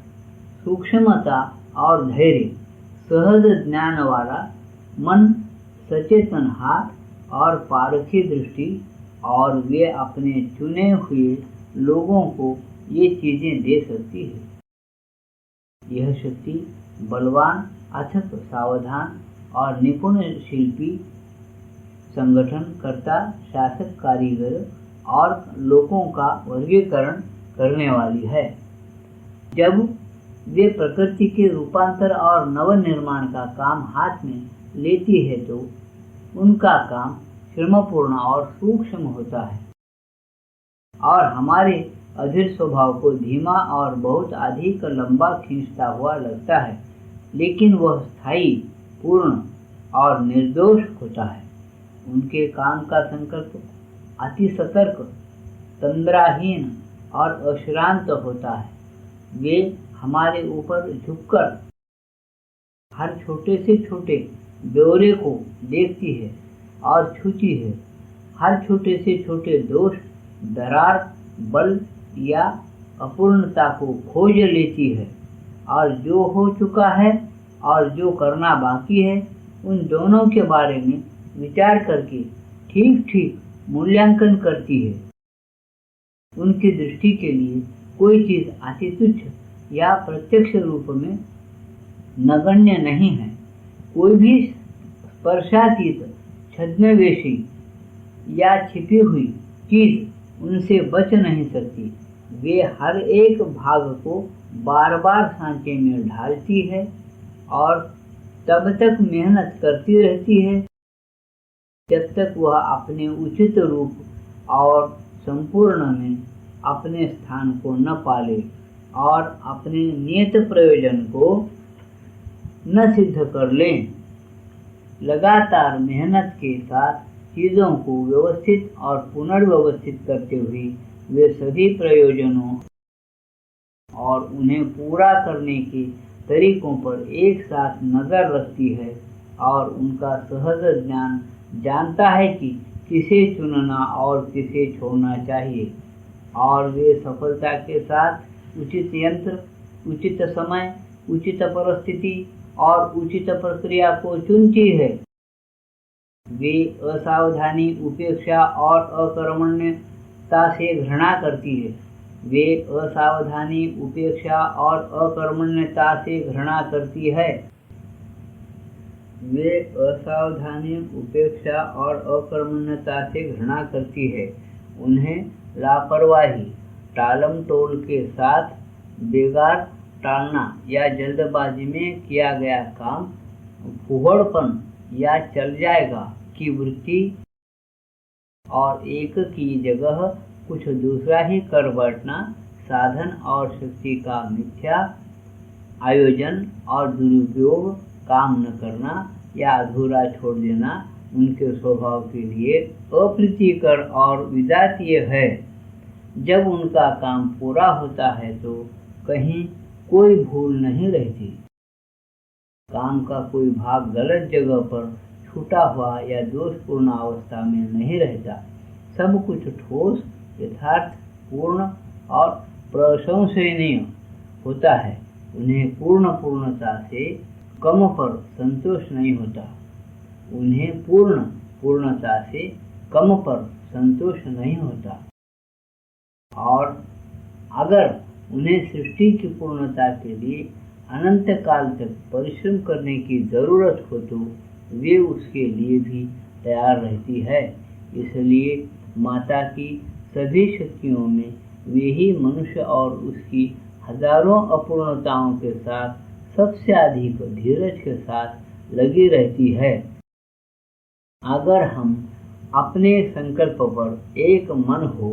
सूक्ष्मता और धैर्य, सहज ज्ञान वाला मन, सचेतन हाथ और पारखी दृष्टि, और वे अपने चुने हुए लोगों को ये चीजें दे सकती है। यह शक्ति बलवान, अथक, सावधान और निपुण शिल्पी, संगठनकर्ता, शासक, कारीगर और लोगों का वर्गीकरण करने वाली है। जब वे प्रकृति के रूपांतर और नवनिर्माण का काम हाथ में लेती है तो उनका काम श्रमपूर्ण और सूक्ष्म होता है और हमारे अधीर स्वभाव को धीमा और बहुत अधिक लंबा खींचता हुआ लगता है, लेकिन वह स्थायी, पूर्ण और निर्दोष होता है। उनके काम का संकल्प अति सतर्क, तंद्राहीन और अश्रांत होता है। वे हमारे ऊपर झुककर हर छोटे से छोटे ब्यौरे को देखती है और छूती है। हर छोटे से छोटे दोष, दरार, बल या अपूर्णता को खोज लेती है और जो हो चुका है और जो करना बाकी है उन दोनों के बारे में विचार करके ठीक ठीक मूल्यांकन करती है। उनकी दृष्टि के लिए कोई चीज अति तुच्छ या प्रत्यक्ष रूप में नगण्य नहीं है। कोई भी स्पर्शातीत, छद्मवेशी या छिपी हुई चीज उनसे बच नहीं सकती। वे हर एक भाग को बार बार सांचे में ढालती है और तब तक मेहनत करती रहती है जब तक वह अपने उचित रूप और संपूर्ण में अपने स्थान को न पाले और अपने नियत प्रयोजन को न सिद्ध कर ले। लगातार मेहनत के साथ चीजों को व्यवस्थित और पुनर्व्यवस्थित करते हुए वे सभी प्रयोजनों और उन्हें पूरा करने के तरीकों पर एक साथ नजर रखती है और उनका सहज ज्ञान जानता है कि किसे चुनना और किसे छोड़ना चाहिए, और वे सफलता के साथ उचित यंत्र, उचित समय, उचित परिस्थिति और उचित प्रक्रिया को चुनती है। वे असावधानी, उपेक्षा और अकर्मण्यता से घृणा करती है। वे असावधानी, उपेक्षा और अकर्मण्यता से घृणा करती है। वे असावधानी, उपेक्षा और अकर्मण्यता से घृणा करती है। उन्हें लापरवाही, टालम टोल के साथ बेगार टालना या जल्दबाजी में किया गया काम, फुहड़पन या चल जाएगा की वृत्ति और एक की जगह कुछ दूसरा ही कर बैठना, साधन और शक्ति का मिथ्या आयोजन और दुरुपयोग, काम न करना या अधूरा छोड़ देना उनके स्वभाव के लिए अप्रीतिकर और विजातीय है। जब उनका काम पूरा होता है तो कहीं कोई भूल नहीं रहती। काम का कोई भाग गलत जगह पर छूटा हुआ या दोषपूर्ण अवस्था में नहीं रहता। सब कुछ ठोस, यथार्थ, पूर्ण और प्रशंसनीय होता है। उन्हें पूर्णता से कम पर संतोष नहीं होता। उन्हें पूर्णता से कम पर संतोष नहीं होता। और अगर उन्हें सृष्टि की पूर्णता के लिए अनंत काल तक परिश्रम करने की जरूरत हो तो वे उसके लिए भी तैयार रहती है। इसलिए माता की सभी शक्तियों में वे ही मनुष्य और उसकी हजारों अपूर्णताओं के साथ सबसे अधिक धीरज के साथ लगी रहती है। अगर हम अपने संकल्प पर एक मन हो,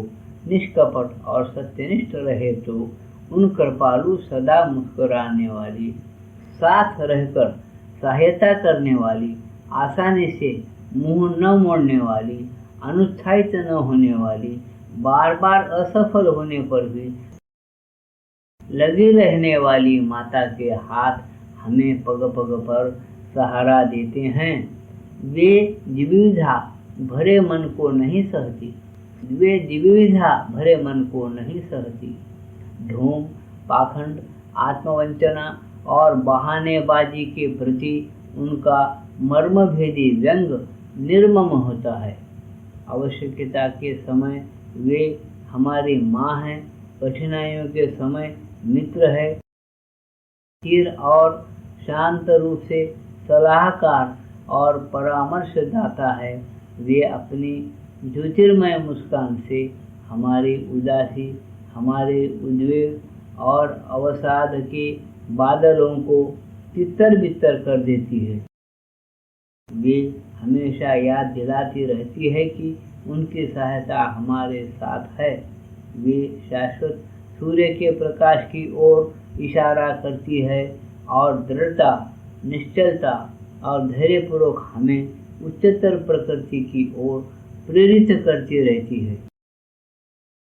निष्कपट और सत्यनिष्ठ रहे तो उन कृपालु, सदा मुस्कुराने वाली, साथ रहकर सहायता करने वाली, आसानी से मुंह न मोड़ने वाली, अनुत्साहित न होने वाली, बार बार असफल होने पर भी लगी रहने वाली माता के हाथ हमें पग पग पर सहारा देते हैं। वे द्विविधा भरे मन को नहीं सहती। ढोंग, पाखंड, आत्मवंचना और बहानेबाजी के प्रति उनका मर्मभेदी व्यंग निर्मम होता है। आवश्यकता के समय वे हमारी माँ हैं, कठिनाइयों के समय मित्र है, स्थिर और शांत रूप से सलाहकार और परामर्शदाता है। वे अपनी ज्योतिर्मय मुस्कान से हमारी उदासी, हमारे उद्वेग और अवसाद के बादलों को तितर बितर कर देती है। वे हमेशा याद दिलाती रहती है कि उनकी सहायता हमारे साथ है। वे शाश्वत सूर्य के प्रकाश की ओर इशारा करती है और दृढ़ता, निश्चलता और धैर्यपूर्वक हमें उच्चतर प्रकृति की ओर प्रेरित करती रहती है।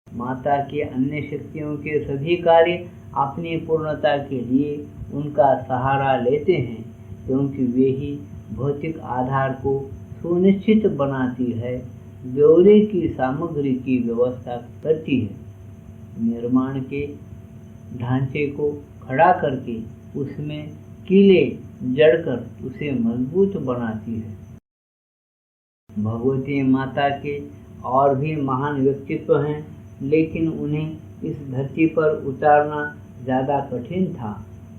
माता की अन्य शक्तियों के सभी कार्य अपनी पूर्णता के लिए उनका सहारा लेते हैं, क्योंकि वे ही भौतिक आधार को सुनिश्चित बनाती है, जरूरी की सामग्री की व्यवस्था करती है, निर्माण के ढांचे को खड़ा करके उसमें कीले जड़कर उसे मजबूत बनाती है। भगवती माता के और भी महान व्यक्तित्व हैं, लेकिन उन्हें इस धरती पर उतारना ज़्यादा कठिन था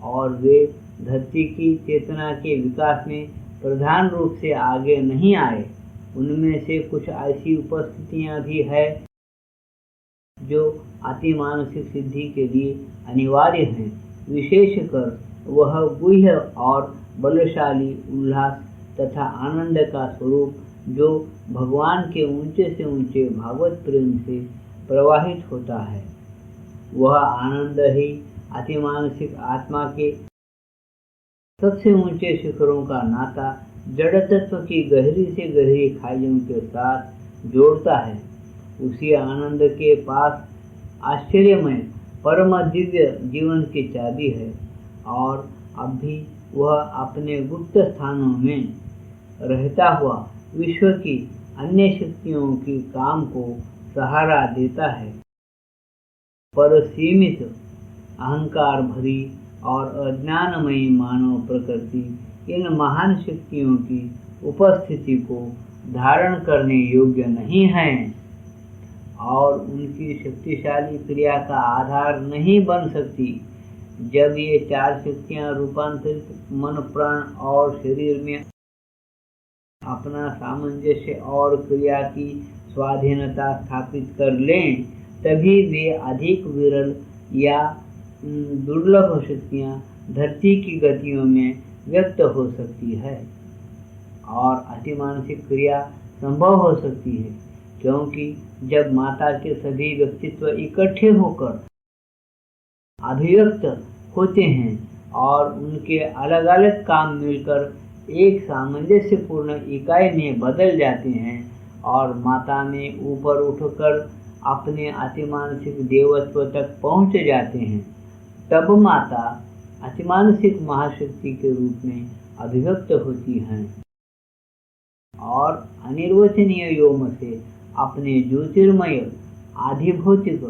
और वे धरती की चेतना के विकास में प्रधान रूप से आगे नहीं आए। उनमें से कुछ ऐसी उपस्थितियां भी है जो अति मानसिक सिद्धि के लिए अनिवार्य हैं, विशेषकर वह गुह्य और बलशाली उल्लास तथा आनंद का स्वरूप जो भगवान के ऊंचे से ऊंचे भागवत प्रेम से प्रवाहित होता है। वह आनंद ही अतिमानसिक आत्मा के सबसे ऊंचे शिखरों का नाता जड़ तत्व की गहरी से गहरी खाइयों के साथ जोड़ता है। उसी आनंद के पास आश्चर्यमय परम दिव्य जीवन की चाबी है और अब भी वह अपने गुप्त स्थानों में रहता हुआ विश्व की अन्य शक्तियों की काम को सहारा देता है। पर सीमित अहंकार भरी और अज्ञानमयी मानव प्रकृति इन महान शक्तियों की उपस्थिति को धारण करने योग्य नहीं है और उनकी शक्तिशाली क्रिया का आधार नहीं बन सकती। जब ये चार शक्तियां रूपांतरित मन, प्राण और शरीर में अपना सामंजस्य और क्रिया की स्वाधीनता स्थापित कर लें, तभी वे अधिक विरल या दुर्लभ शक्तियां धरती की गतियों में व्यक्त हो सकती है और अतिमानसिक क्रिया संभव हो सकती है, क्योंकि जब माता के सभी व्यक्तित्व इकट्ठे होकर अभिव्यक्त होते हैं और उनके अलग अलग काम मिलकर एक सामंजस्यपूर्ण इकाई में बदल जाते हैं और माता में ऊपर उठकर अपने अतिमानसिक देवत्व तक पहुंच जाते हैं, तब माता अतिमानसिक महाशक्ति के रूप में अभिव्यक्त होती हैं और अनिर्वचनीय व्योम से अपने ज्योतिर्मय आधिभौतिक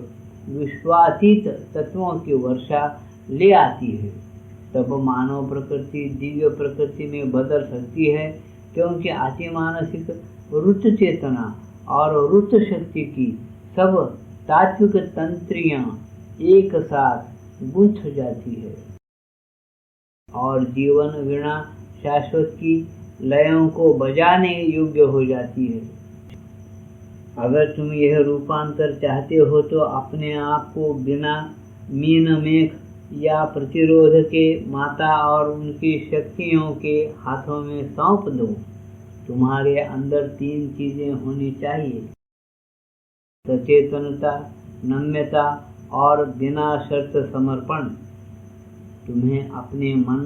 विश्वातीत तत्वों की वर्षा ले आती है। तब मानव प्रकृति दिव्य प्रकृति में बदल सकती है, क्योंकि अतिमानसिक रुत चेतना और रुत शक्ति की सब तात्विक तंत्रियां एक साथ गुंथ जाती है और जीवन वीणा शाश्वत की लयों को बजाने योग्य हो जाती है। अगर तुम यह रूपांतर चाहते हो तो अपने आप को बिना मीन मेघ या प्रतिरोध के माता और उनकी शक्तियों के हाथों में सौंप दो। तुम्हारे अंदर तीन चीजें होनी चाहिए: सचेतनता, नम्यता और बिना शर्त समर्पण। तुम्हें अपने मन,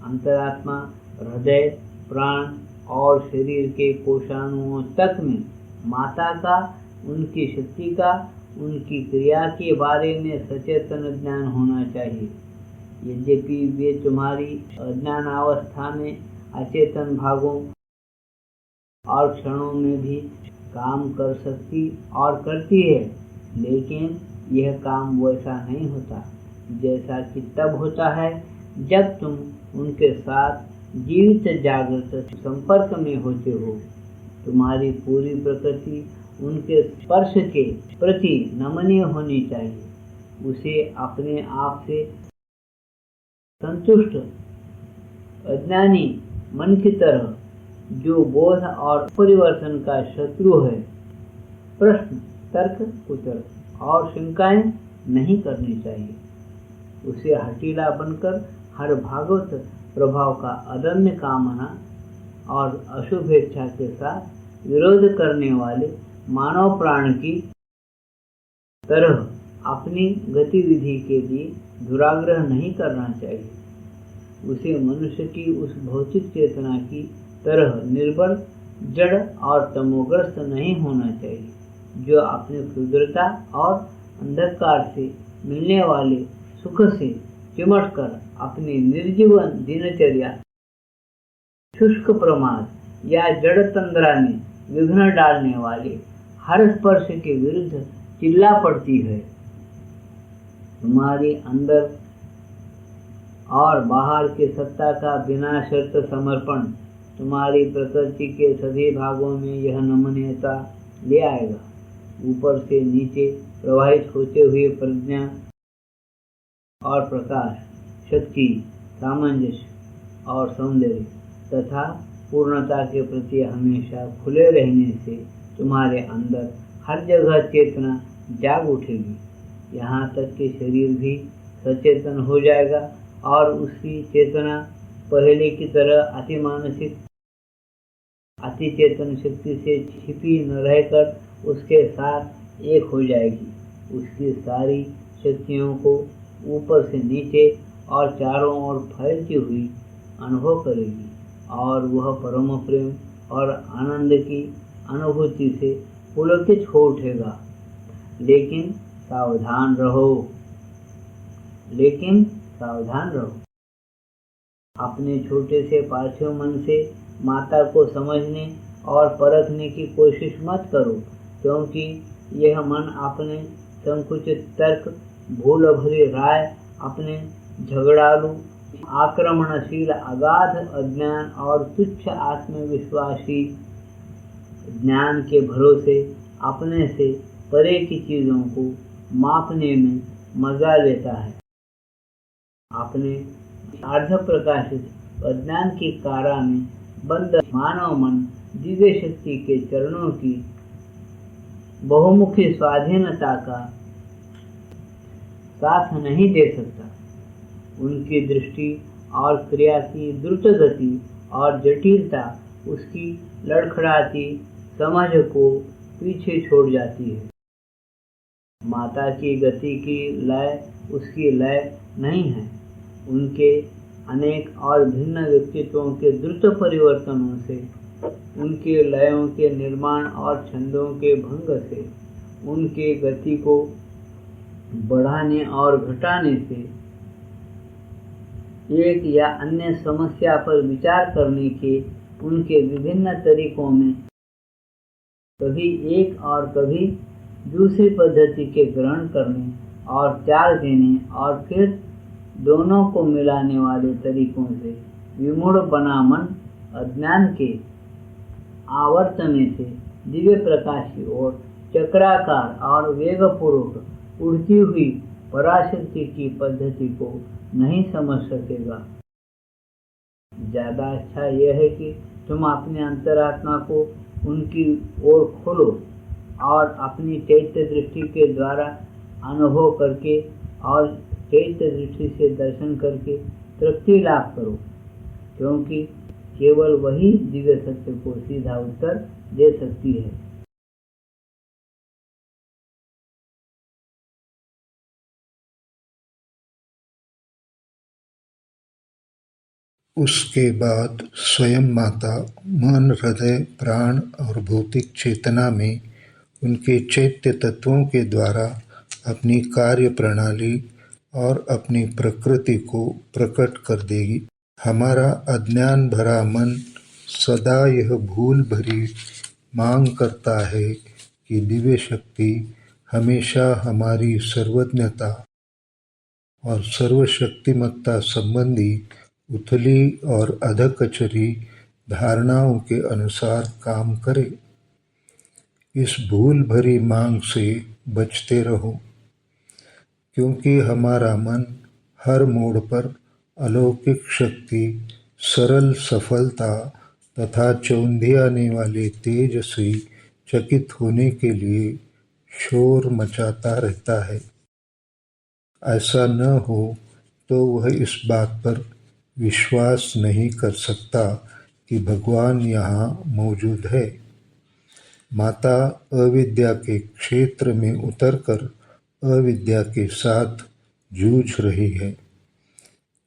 अंतरात्मा, हृदय, प्राण और शरीर के कोशाणुओं तक में माता का, उनकी शक्ति का, उनकी क्रिया के बारे में सचेतन ज्ञान होना चाहिए। यद्यपि वे तुम्हारी अज्ञान अवस्था में अचेतन भागों और क्षणों में भी काम कर सकती और करती है, लेकिन यह काम वैसा नहीं होता जैसा कि तब होता है जब तुम उनके साथ जीवित जागृत संपर्क में होते हो। तुम्हारी पूरी प्रकृति उनके स्पर्श के प्रति नमनीय होनी चाहिए। उसे अपने आप से संतुष्ट अज्ञानी मन की तरह, जो बोध और परिवर्तन का शत्रु है, प्रश्न, तर्क, कुतर्क और शंकाएं नहीं करनी चाहिए। उसे हठीला बनकर हर भागवत प्रभाव का अदम्य कामना और अशुभेच्छा के साथ विरोध करने वाले मानव प्राण की तरह अपनी गतिविधि के लिए दुराग्रह नहीं करना चाहिए। उसे मनुष्य की उस भौतिक चेतना की तरह निर्बल, जड़ और तमोग्रस्त नहीं होना चाहिए, जो अपनी क्षुद्रता और अंधकार से मिलने वाले सुख से चिमटकर अपनी निर्जीवन दिनचर्या, शुष्क प्रमाद या जड़ तंद्रा में विघ्न डालने वाले हर स्पर्श के विरुद्ध चिल्ला पड़ती है। तुम्हारी अंदर और बाहर की सत्ता का बिना शर्त समर्पण तुम्हारी प्रकृति के सभी भागों में यह नमनीयता ले आएगा। ऊपर से नीचे प्रवाहित होते हुए प्रज्ञा और प्रकाश, शक्ति, सामंजस्य और सौंदर्य तथा पूर्णता के प्रति हमेशा खुले रहने से तुम्हारे अंदर हर जगह चेतना जाग उठेगी। यहाँ तक कि शरीर भी सचेतन हो जाएगा और उसकी चेतना पहले की तरह अतिमानसिक अतिचेतन शक्ति से छिपी न रहकर उसके साथ एक हो जाएगी। उसकी सारी शक्तियों को ऊपर से नीचे और चारों ओर फैलती हुई अनुभव करेगी और वह परम प्रेम और आनंद की अनुभूति से पुलकित हो उठेगा। लेकिन सावधान रहो, लेकिन सावधान रहो। अपने छोटे से पार्थिव मन से माता को समझने और परखने की कोशिश मत करो, क्योंकि यह मन अपने संकुचित तर्क, भूल भरी राय, अपने झगड़ालू, आक्रमणशील, अगाध अज्ञान और तुच्छ आत्मविश्वासी ज्ञान के भरोसे अपने से परे की चीजों को मापने में मजा लेता है। अपने अर्ध प्रकाशित अज्ञान की कारा में बंद मानव मन दिव्य शक्ति के चरणों की बहुमुखी स्वाधीनता का साथ नहीं दे सकता। उनकी दृष्टि और क्रिया की द्रुत गति और जटिलता उसकी लड़खड़ाती समझ को पीछे छोड़ जाती है। माता की गति की लय उसकी लय नहीं है। उनके अनेक और भिन्न व्यक्तित्वों के द्रुत परिवर्तनों से, उनके लयों के निर्माण और छंदों के भंग से, उनके गति को बढ़ाने और घटाने से, एक या अन्य समस्या पर विचार करने के उनके विभिन्न तरीकों में कभी एक और कभी दूसरी पद्धति के ग्रहण करने और त्याग देने और फिर दोनों को मिलाने वाले तरीकों से विमूढ़ बना मन अज्ञान के आवर्तने से दिव्य प्रकाश की ओर चक्राकार और वेगपूर्वक उड़ती हुई पराशक्ति की पद्धति को नहीं समझ सकेगा। ज्यादा अच्छा यह है कि तुम अपने अंतरात्मा को उनकी ओर खोलो और अपनी चैत्य दृष्टि के द्वारा अनुभव करके और चैत्य दृष्टि से दर्शन करके तृप्ति लाभ करो, क्योंकि केवल वही दिव्य सत्य को सीधा उत्तर दे सकती है। उसके बाद स्वयं माता मन, हृदय, प्राण और भौतिक चेतना में उनके चैत्य तत्वों के द्वारा अपनी कार्य प्रणाली और अपनी प्रकृति को प्रकट कर देगी। हमारा अज्ञान भरा मन सदा यह भूल भरी मांग करता है कि दिव्य शक्ति हमेशा हमारी सर्वज्ञता और सर्वशक्तिमत्ता संबंधी उथली और अधकचरी धारणाओं के अनुसार काम करे। इस भूल भरी मांग से बचते रहो, क्योंकि हमारा मन हर मोड़ पर अलौकिक शक्ति, सरल सफलता तथा चौंधियाने वाले तेज से चकित होने के लिए शोर मचाता रहता है। ऐसा न हो तो वह इस बात पर विश्वास नहीं कर सकता कि भगवान यहाँ मौजूद है। माता अविद्या के क्षेत्र में उतरकर अविद्या के साथ जूझ रही है।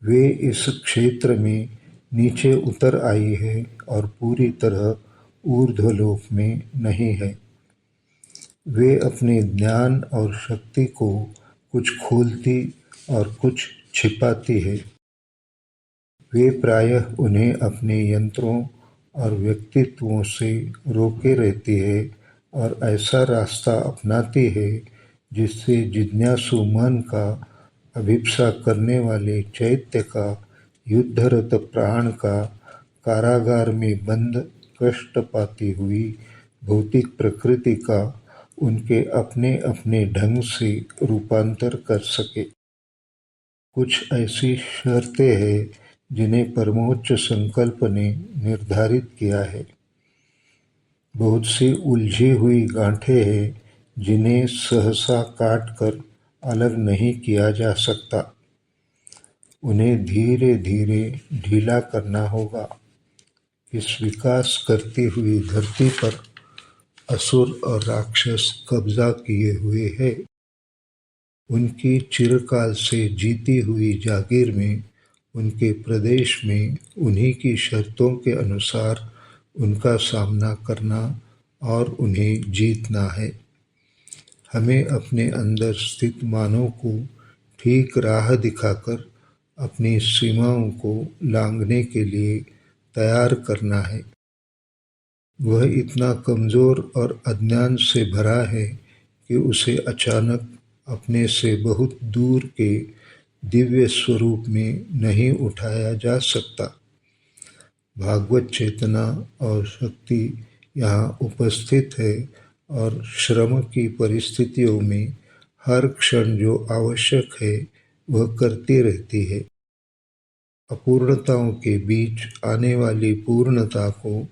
वे इस क्षेत्र में नीचे उतर आई है और पूरी तरह ऊर्ध्वलोक में नहीं है। वे अपने ज्ञान और शक्ति को कुछ खोलती और कुछ छिपाती है। वे प्रायः उन्हें अपने यंत्रों और व्यक्तित्वों से रोके रहती है और ऐसा रास्ता अपनाती है जिससे जिज्ञासु मन का, अभिप्सा करने वाले चैत्य का, युद्धरत प्राण का कारागार में बंद कष्ट पाती हुई भौतिक प्रकृति का उनके अपने अपने ढंग से रूपांतर कर सके। कुछ ऐसी शर्तें हैं जिन्हें परमोच्च संकल्प ने निर्धारित किया है। बहुत सी उलझी हुई गांठें हैं जिन्हें सहसा काट कर अलग नहीं किया जा सकता। उन्हें धीरे धीरे ढीला करना होगा। इस विकास करती हुई धरती पर असुर और राक्षस कब्जा किए हुए हैं। उनकी चिरकाल से जीती हुई जागीर में, उनके प्रदेश में उन्हीं की शर्तों के अनुसार उनका सामना करना और उन्हें जीतना है। हमें अपने अंदर स्थित मानव को ठीक राह दिखाकर अपनी सीमाओं को लांघने के लिए तैयार करना है। वह इतना कमजोर और अज्ञान से भरा है कि उसे अचानक अपने से बहुत दूर के दिव्य स्वरूप में नहीं उठाया जा सकता। भागवत चेतना और शक्ति यहाँ उपस्थित है और श्रम की परिस्थितियों में हर क्षण जो आवश्यक है वह करती रहती है। अपूर्णताओं के बीच आने वाली पूर्णता को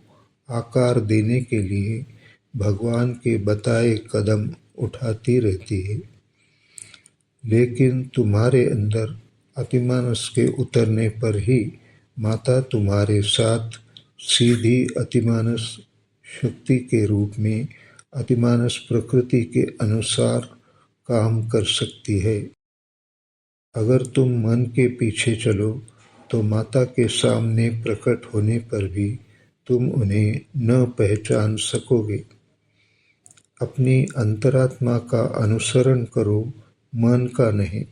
आकार देने के लिए भगवान के बताए कदम उठाती रहती है। लेकिन तुम्हारे अंदर अतिमानस के उतरने पर ही माता तुम्हारे साथ सीधी अतिमानस शक्ति के रूप में अतिमानस प्रकृति के अनुसार काम कर सकती है। अगर तुम मन के पीछे चलो तो माता के सामने प्रकट होने पर भी तुम उन्हें न पहचान सकोगे। अपनी अंतरात्मा का अनुसरण करो, मन का नहीं।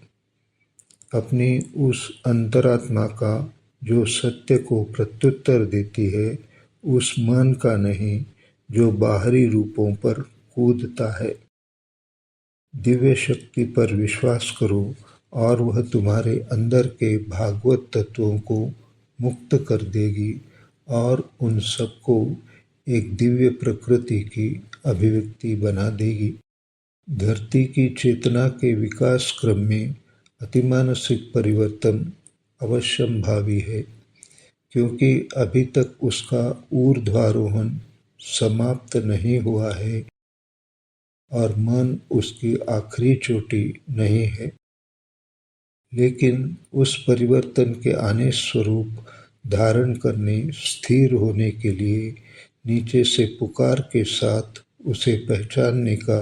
अपनी उस अंतरात्मा का जो सत्य को प्रत्युत्तर देती है, उस मन का नहीं जो बाहरी रूपों पर कूदता है। दिव्य शक्ति पर विश्वास करो और वह तुम्हारे अंदर के भागवत तत्वों को मुक्त कर देगी और उन सबको एक दिव्य प्रकृति की अभिव्यक्ति बना देगी। धरती की चेतना के विकास क्रम में अतिमानसिक परिवर्तन अवश्यंभावी है, क्योंकि अभी तक उसका ऊर्ध्वारोहण समाप्त नहीं हुआ है और मन उसकी आखिरी चोटी नहीं है। लेकिन उस परिवर्तन के आने स्वरूप धारण करने, स्थिर होने के लिए नीचे से पुकार के साथ उसे पहचानने का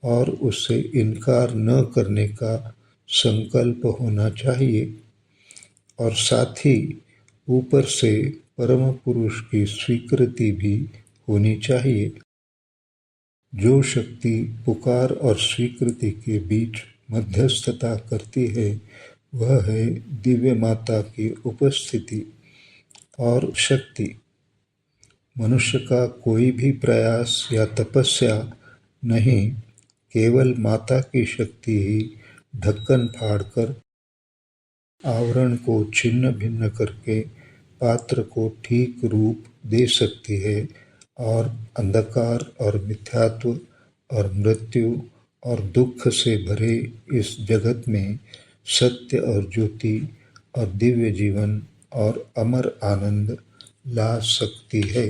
और उससे इनकार न करने का संकल्प होना चाहिए और साथ ही ऊपर से परम पुरुष की स्वीकृति भी होनी चाहिए। जो शक्ति पुकार और स्वीकृति के बीच मध्यस्थता करती है वह है दिव्य माता की उपस्थिति और शक्ति। मनुष्य का कोई भी प्रयास या तपस्या नहीं, केवल माता की शक्ति ही ढक्कन फाड़कर आवरण को छिन्न भिन्न करके पात्र को ठीक रूप दे सकती है और अंधकार और मिथ्यात्व और मृत्यु और दुख से भरे इस जगत में सत्य और ज्योति और दिव्य जीवन और अमर आनंद ला सकती है।